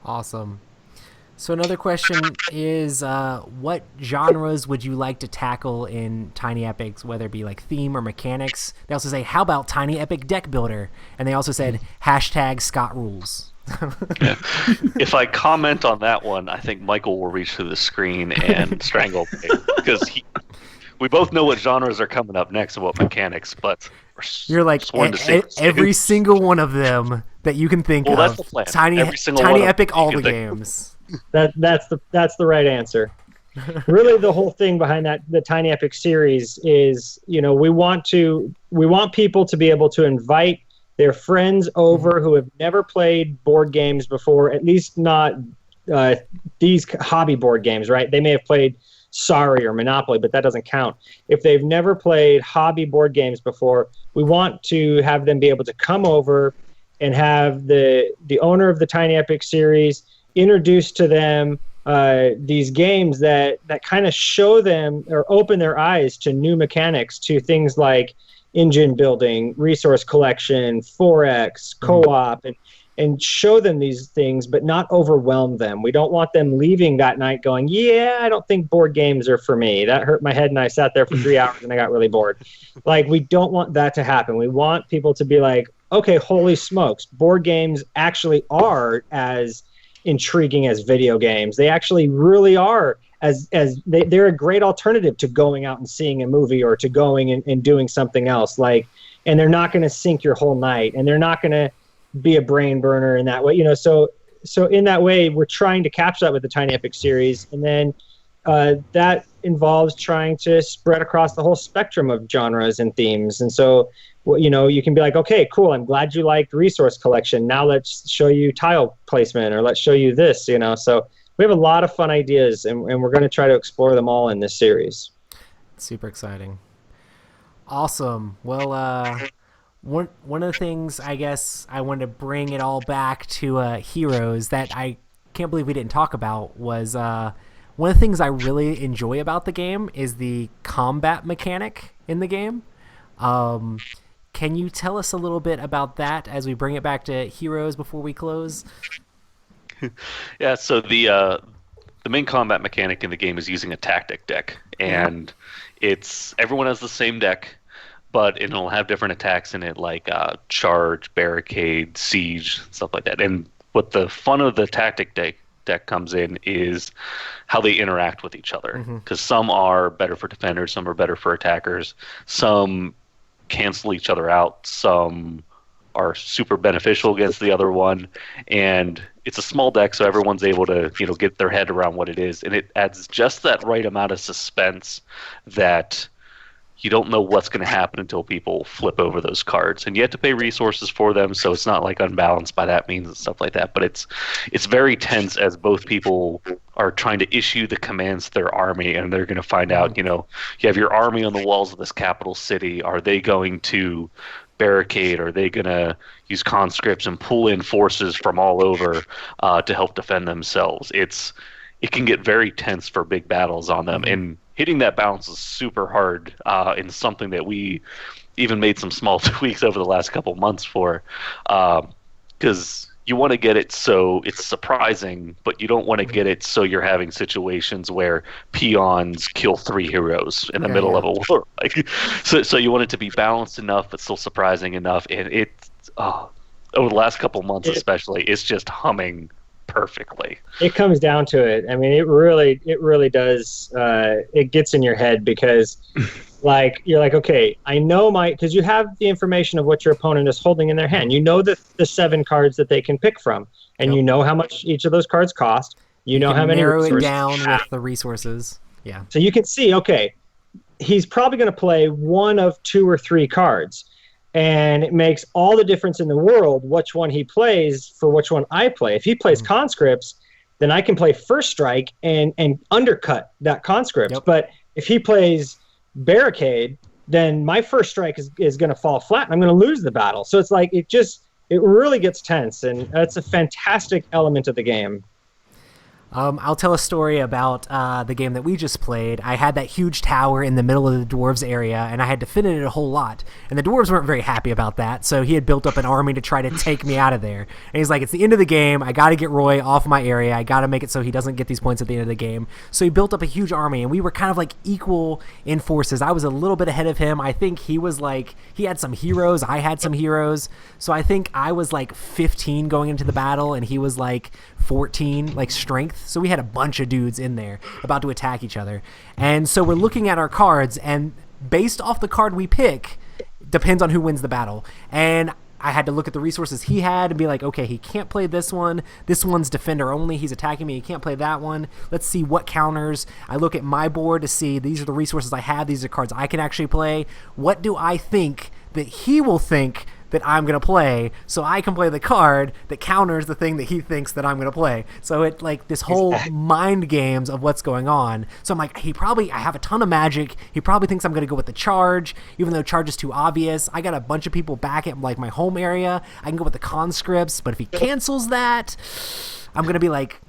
Awesome. So another question is, what genres would you like to tackle in Tiny Epics, whether it be like theme or mechanics? They also say, how about Tiny Epic Deck Builder? And they also said, #ScottRules. Yeah. If I comment on that one, I think Michael will reach to the screen and strangle me, because we both know what genres are coming up next and what mechanics, but you're like every single one of them that you can think of. That's the plan. Tiny Epic, all the games. That's the right answer. Really, the whole thing behind the Tiny Epic series is, we want people to be able to invite their friends over who have never played board games before, at least not these hobby board games, right? They may have played Sorry or Monopoly, but that doesn't count. If they've never played hobby board games before, we want to have them be able to come over and have the owner of the Tiny Epic series introduce to them these games that kind of show them or open their eyes to new mechanics, to things like engine building, resource collection, Forex, co-op, and show them these things, but not overwhelm them. We don't want them leaving that night going, yeah, I don't think board games are for me. That hurt my head, and I sat there for 3 hours, and I got really bored. We don't want that to happen. We want people to be like, okay, holy smokes, board games actually are as intriguing as video games. They actually really are, they're a great alternative to going out and seeing a movie or to going and doing something else. And they're not going to sink your whole night, and they're not going to be a brain burner in that way, so in that way we're trying to capture that with the Tiny Epic series, and then that involves trying to spread across the whole spectrum of genres and themes. And so you can be like, okay, cool, I'm glad you liked resource collection, now let's show you tile placement, or let's show you this, so we have a lot of fun ideas, and we're going to try to explore them all in this series. Super exciting. Awesome. Well, one of the things, I guess, I wanted to bring it all back to Heroes that I can't believe we didn't talk about was one of the things I really enjoy about the game is the combat mechanic in the game. Can you tell us a little bit about that as we bring it back to Heroes before we close? Yeah, so the the main combat mechanic in the game is using a tactic deck, and everyone has the same deck, but it'll have different attacks in it, like charge, barricade, siege, stuff like that. And what the fun of the tactic deck comes in is how they interact with each other, because some are better for defenders, some are better for attackers, some cancel each other out, some are super beneficial against the other one, and it's a small deck, so everyone's able to get their head around what it is, and it adds just that right amount of suspense that you don't know what's going to happen until people flip over those cards, and you have to pay resources for them, so it's not like unbalanced by that means and stuff like that. But it's very tense as both people are trying to issue the commands to their army, and they're going to find out, you have your army on the walls of this capital city. Are they going to barricade? Are they going to use conscripts and pull in forces from all over to help defend themselves? It can get very tense for big battles on them, and hitting that balance is super hard, in something that we even made some small tweaks over the last couple months for, because you want to get it so it's surprising, but you don't want to get it so you're having situations where peons kill 3 heroes in the middle of a war. So you want it to be balanced enough, but still surprising enough. And over the last couple months especially, it's just humming perfectly. It comes down to it. I mean, it really does. It gets in your head because, like, you're like, okay, I know because you have the information of what your opponent is holding in their hand. You know the 7 cards that they can pick from, and you know how much each of those cards cost. You know how many narrow it resources down with the resources. Yeah. So you can see, okay, he's probably going to play one of 2 or 3 cards. And it makes all the difference in the world which one he plays for which one I play. If he plays conscripts, then I can play first strike and undercut that conscript. Yep. But if he plays barricade, then my first strike is going to fall flat and I'm going to lose the battle. So it's like it really gets tense, and that's a fantastic element of the game. I'll tell a story about the game that we just played. I had that huge tower in the middle of the dwarves area, and I had to fit in it a whole lot. And the dwarves weren't very happy about that, so he had built up an army to try to take me out of there. And he's like, it's the end of the game. I got to get Roy off my area. I got to make it so he doesn't get these points at the end of the game. So he built up a huge army, and we were kind of like equal in forces. I was a little bit ahead of him. I think he had some heroes. I had some heroes. So I think I was like 15 going into the battle, and he was like 14, like strength. So we had a bunch of dudes in there about to attack each other. And so we're looking at our cards, and based off the card we pick, depends on who wins the battle. And I had to look at the resources he had and be like, okay, he can't play this one. This one's defender only. He's attacking me. He can't play that one. Let's see what counters. I look at my board to see these are the resources I have. These are cards I can actually play. What do I think that he will think that I'm going to play, so I can play the card that counters the thing that he thinks that I'm going to play. So it like this whole mind games of what's going on. So I'm like, I have a ton of magic. He probably thinks I'm going to go with the charge, even though charge is too obvious. I got a bunch of people back at like my home area. I can go with the conscripts, but if he cancels that, I'm going to be like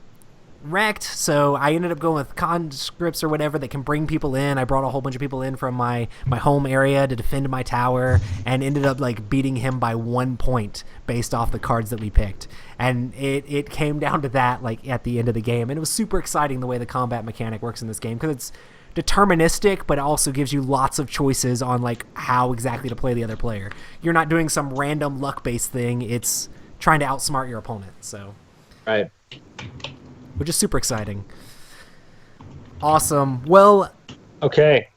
wrecked. So I ended up going with conscripts or whatever that can bring people in. I brought a whole bunch of people in from my home area to defend my tower, and ended up like beating him by 1 point based off the cards that we picked. And it came down to that like at the end of the game, and it was super exciting the way the combat mechanic works in this game, because it's deterministic, but it also gives you lots of choices on like how exactly to play the other player. You're not doing some random luck-based thing. It's trying to outsmart your opponent. So Right. Which is super exciting. Awesome. Well, okay.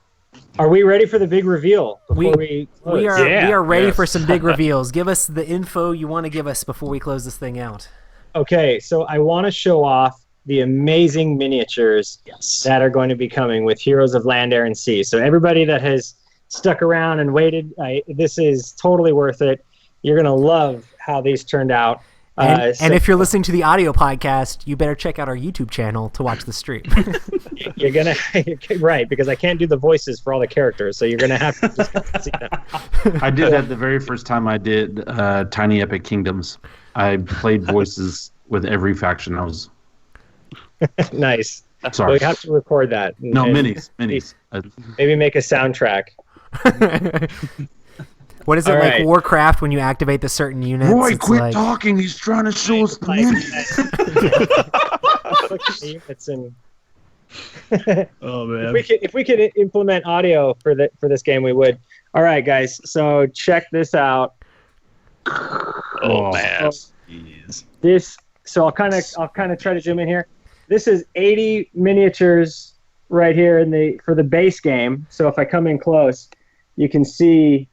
Are we ready for the big reveal before we close? we are ready for some big reveals. Give us the info you want to give us before we close this thing out. Okay, so I want to show off the amazing miniatures that are going to be coming with Heroes of Land, Air, and Sea. So everybody that has stuck around and waited, this is totally worth it. You're going to love how these turned out. And if you're listening to the audio podcast, you better check out our YouTube channel to watch the stream. You're gonna right, because I can't do the voices for all the characters, so you're gonna have to just see them. I did that the very first time I did Tiny Epic Kingdoms. I played voices with every faction. I was nice. Sorry. Well, you have to record that. No, minis. Maybe make a soundtrack. What is it, like Warcraft when you activate the certain units? Roy, quit talking. He's trying to show us the Look at the units and Oh man. if we could implement audio for this game, we would. All right, guys. So check this out. Oh man. Jeez. So I'll kind of try to zoom in here. This is 80 miniatures right here for the base game. So if I come in close, you can see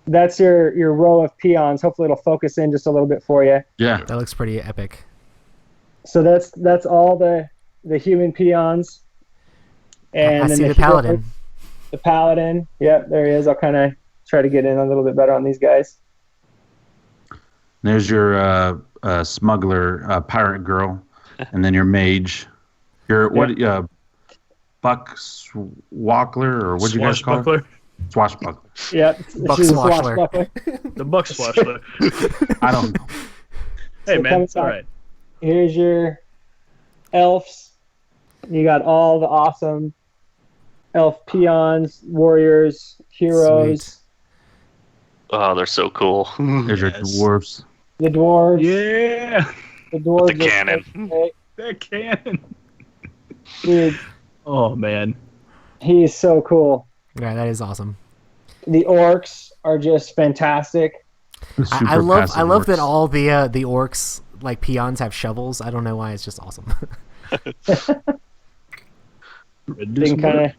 that's your row of peons. Hopefully it'll focus in just a little bit for you. Yeah. That looks pretty epic. So that's all the human peons. And I then see the hero- paladin. The paladin. Yep, there he is. I'll kind of try to get in a little bit better on these guys. There's your smuggler, pirate girl, and then your mage. Your buck swackler, or what do you guys call it? Swashbuckler. Swashbuckler. Yep. Buck she's a swashler. swashbuckler. The buck swashbuckler. I don't know. Hey So man, come it's all back. right. Here's your elves. You got all the awesome elf peons, warriors, heroes, Sweet. Oh, they're so cool. There's your Yes. dwarves. the dwarves. Yeah, The dwarves. The cannon. that cannon. Dude, Oh man. he is so cool. Yeah, that is awesome. The orcs are just fantastic. I love that all the orcs like peons have shovels. I don't know why. It's just awesome. They can kind of.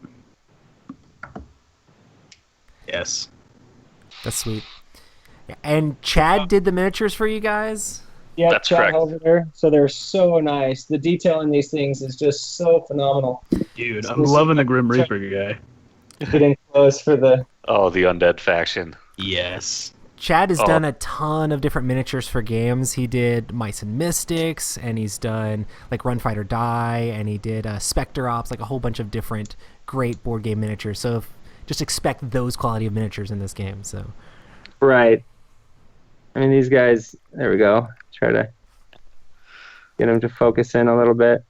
Yes. That's sweet. Yeah, and Chad did the miniatures for you guys. Yeah, That's chat correct. over there. So they're so nice. The detail in these things is just so phenomenal. Dude, I'm loving the Grim Reaper guy. Get in close for the. Oh, the undead faction. Yes. Chad has Oh. done a ton of different miniatures for games. He did Mice and Mystics, and he's done like Run Fight or Die, and he did Spectre Ops, like a whole bunch of different great board game miniatures. So just expect those quality of miniatures in this game. So Right. I mean, these guys. There we go. Try to get them to focus in a little bit.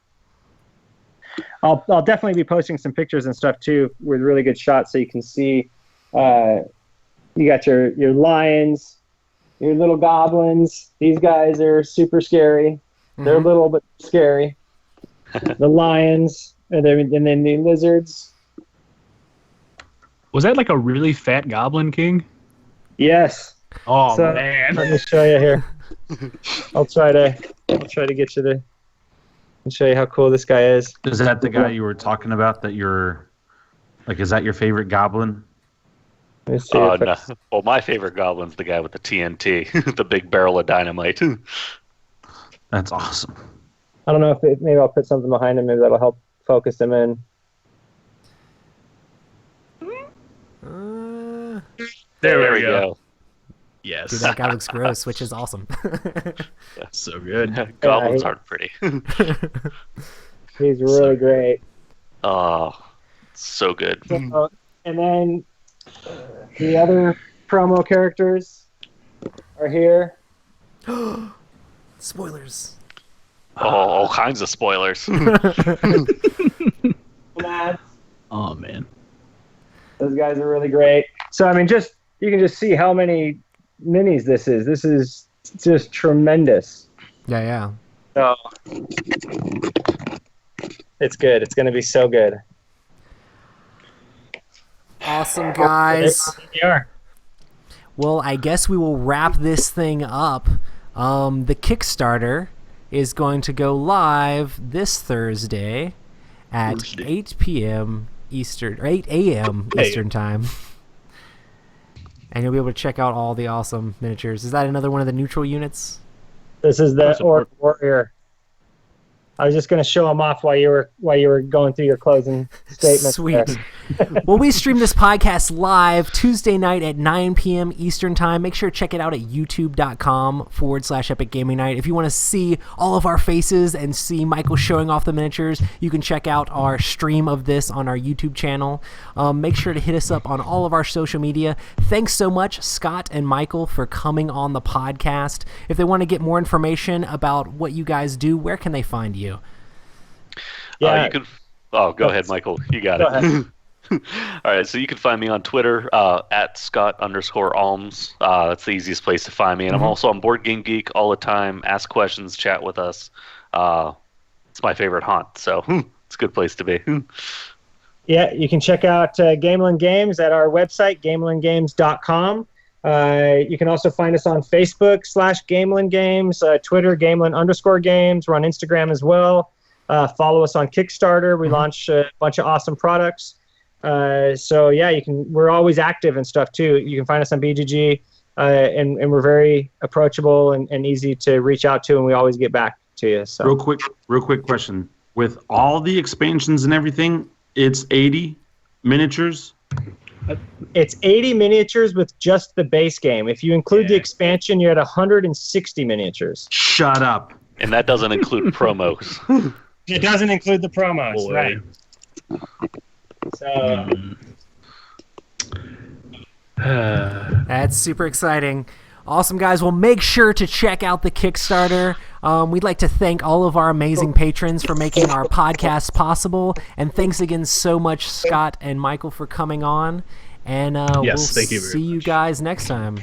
I'll definitely be posting some pictures and stuff too with really good shots, so you can see. You got your lions, your little goblins. These guys are super scary. They're little but scary. The lions, and then the lizards. Was that like a really fat goblin king? Yes. Oh So- man. Let me show you here. I'll try to get you to and show you how cool this guy is. Is that the guy you were talking about? That you're like, is that your favorite goblin? Let me see Oh if I- no! Well, my favorite goblin's the guy with the TNT, the big barrel of dynamite. That's awesome. I don't know if maybe I'll put something behind him. Maybe that'll help focus him in. There we go. Yes. Dude, that guy looks gross, which is awesome. So good. Goblins Yeah, aren't pretty. He's really great. Oh, so good. So, and then the other promo characters are here. Spoilers. Oh, all kinds of spoilers. Lads. Oh man. Those guys are really great. So I mean, you can just see how many minis this is. This is just tremendous. Yeah. So it's good. It's going to be so good. Awesome, guys. There we are. Well, I guess we will wrap this thing up. The Kickstarter is going to go live this Thursday at 8 p.m. Eastern, or 8 a.m. Eastern time. And you'll be able to check out all the awesome miniatures. Is that another one of the neutral units? This is the That's Orc Warrior. I was just going to show them off while you were going through your closing statement. Sweet. there. Well, we stream this podcast live Tuesday night at 9 p.m. Eastern Time. Make sure to check it out at youtube.com/Epic Gaming Night. If you want to see all of our faces and see Michael showing off the miniatures, you can check out our stream of this on our YouTube channel. Make sure to hit us up on all of our social media. Thanks so much, Scott and Michael, for coming on the podcast. If they want to get more information about what you guys do, where can they find you? Yeah. You could. Oh, go ahead, Michael. You got Go it. ahead. All right, so you can find me on Twitter at Scott_Alms. That's the easiest place to find me. And I'm also on Board Game Geek all the time. Ask questions, chat with us. it's my favorite haunt. So it's a good place to be. Yeah, you can check out Gamelin Games at our website, gamelingames.com. You can also find us on Facebook /Gamelin Games, Twitter, Gamelin_games. We're on Instagram as well. Follow us on Kickstarter. We launch a bunch of awesome products. So yeah, we're always active and stuff too. You can find us on BGG, and we're very approachable and easy to reach out to, and we always get back to you. So Real quick question. With all the expansions and everything, it's 80 miniatures. It's 80 miniatures with just the base game. If you include the expansion, you're at 160 miniatures. Shut up. And that doesn't include promos. It doesn't include the promos, Boy. right? So That's super exciting. Awesome, guys. Well, make sure to check out the Kickstarter. We'd like to thank all of our amazing patrons for making our podcast possible. And thanks again so much, Scott and Michael, for coming on. And we'll thank you very see you much. guys next time.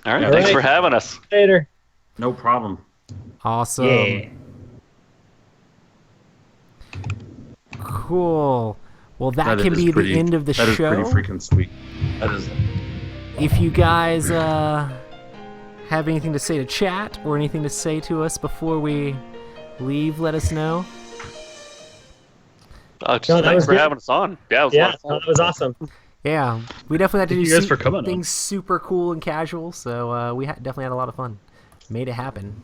All right. Thanks for having us. later. No problem. Awesome. Yeah. Cool. Well, that can is be pretty- the end of the That is show. pretty freaking sweet. That is. If you guys have anything to say to chat or anything to say to us before we leave, let us know. Just No, that thanks was for good. having us on. Yeah, it was a lot of fun. That was awesome. Yeah, we definitely had to Thank do you guys for coming on. things super cool and casual, so we definitely had a lot of fun. Made it happen.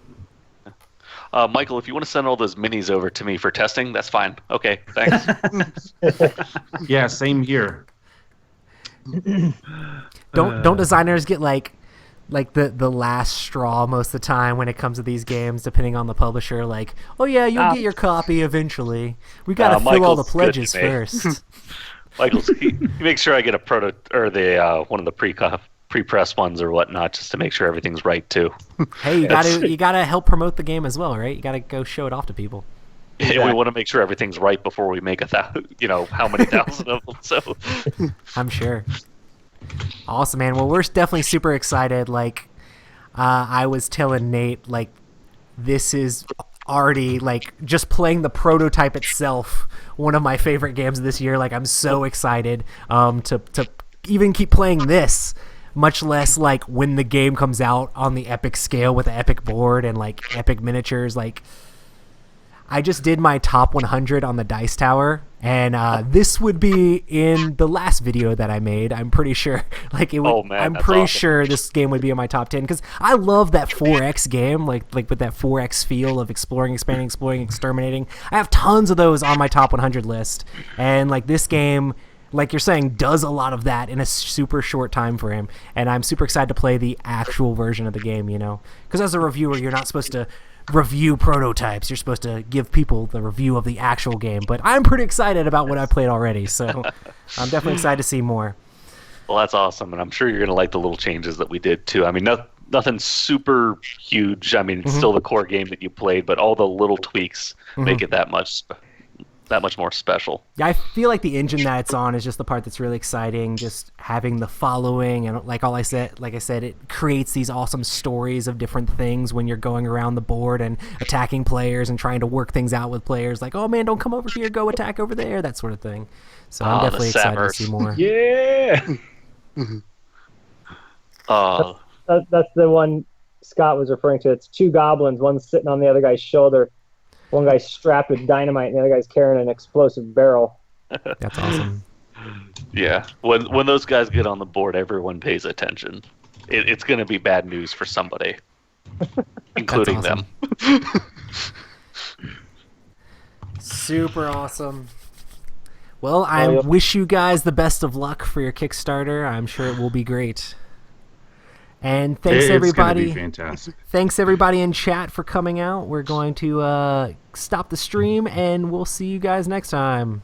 Michael, if you want to send all those minis over to me for testing, that's fine. Okay, thanks. Yeah, same here. Don't designers get like the last straw most of the time when it comes to these games, depending on the publisher? Like, oh yeah, you'll get your copy eventually. We got to fill all the Michael's good pledges to me. first. Michael's he makes sure I get a proto or the one of the pre-press ones or whatnot, just to make sure everything's right too. Hey, you gotta help promote the game as well, right? You gotta go show it off to people. And we want to make sure everything's right before we make how many thousand of them. So I'm sure. Awesome, man. Well, we're definitely super excited. Like, I was telling Nate, like, this is already, like, just playing the prototype itself, one of my favorite games of this year. Like, I'm so excited to even keep playing this, much less, like, when the game comes out on the epic scale with the epic board and, like, epic miniatures. Like, I just did my top 100 on the Dice Tower, and this would be in the last video that I made. I'm pretty sure. Like, it would, Oh, man, I'm that's pretty awesome. sure this game would be in my top 10 because I love that 4X game, like with that 4X feel of exploring, expanding, exploring, exterminating. I have tons of those on my top 100 list, and like this game, like you're saying, does a lot of that in a super short time frame, and I'm super excited to play the actual version of the game. Because as a reviewer, you're not supposed to review prototypes. You're supposed to give people the review of the actual game. But I'm pretty excited about what I played already, so I'm definitely excited to see more. well, that's awesome, and I'm sure you're gonna like the little changes that we did too. I mean, nothing super huge. I mean, it's still the core game that you played, but all the little tweaks make it that much more special. Yeah, I feel like the engine that it's on is just the part that's really exciting. Just having the following, and like I said, it creates these awesome stories of different things when you're going around the board and attacking players and trying to work things out with players. Like, oh man, don't come over here, go attack over there, that sort of thing. So I'm the definitely excited to Savers. see more. Yeah. That's the one Scott was referring to. It's two goblins, one sitting on the other guy's shoulder. One guy's strapped with dynamite, and the other guy's carrying an explosive barrel. That's awesome. Yeah, when those guys get on the board, everyone pays attention. It's going to be bad news for somebody, including awesome. them. Super awesome. Well, I wish you guys the best of luck for your Kickstarter. I'm sure it will be great. And thanks everybody. It's gonna be fantastic. Thanks everybody in chat for coming out. We're going to stop the stream, and we'll see you guys next time.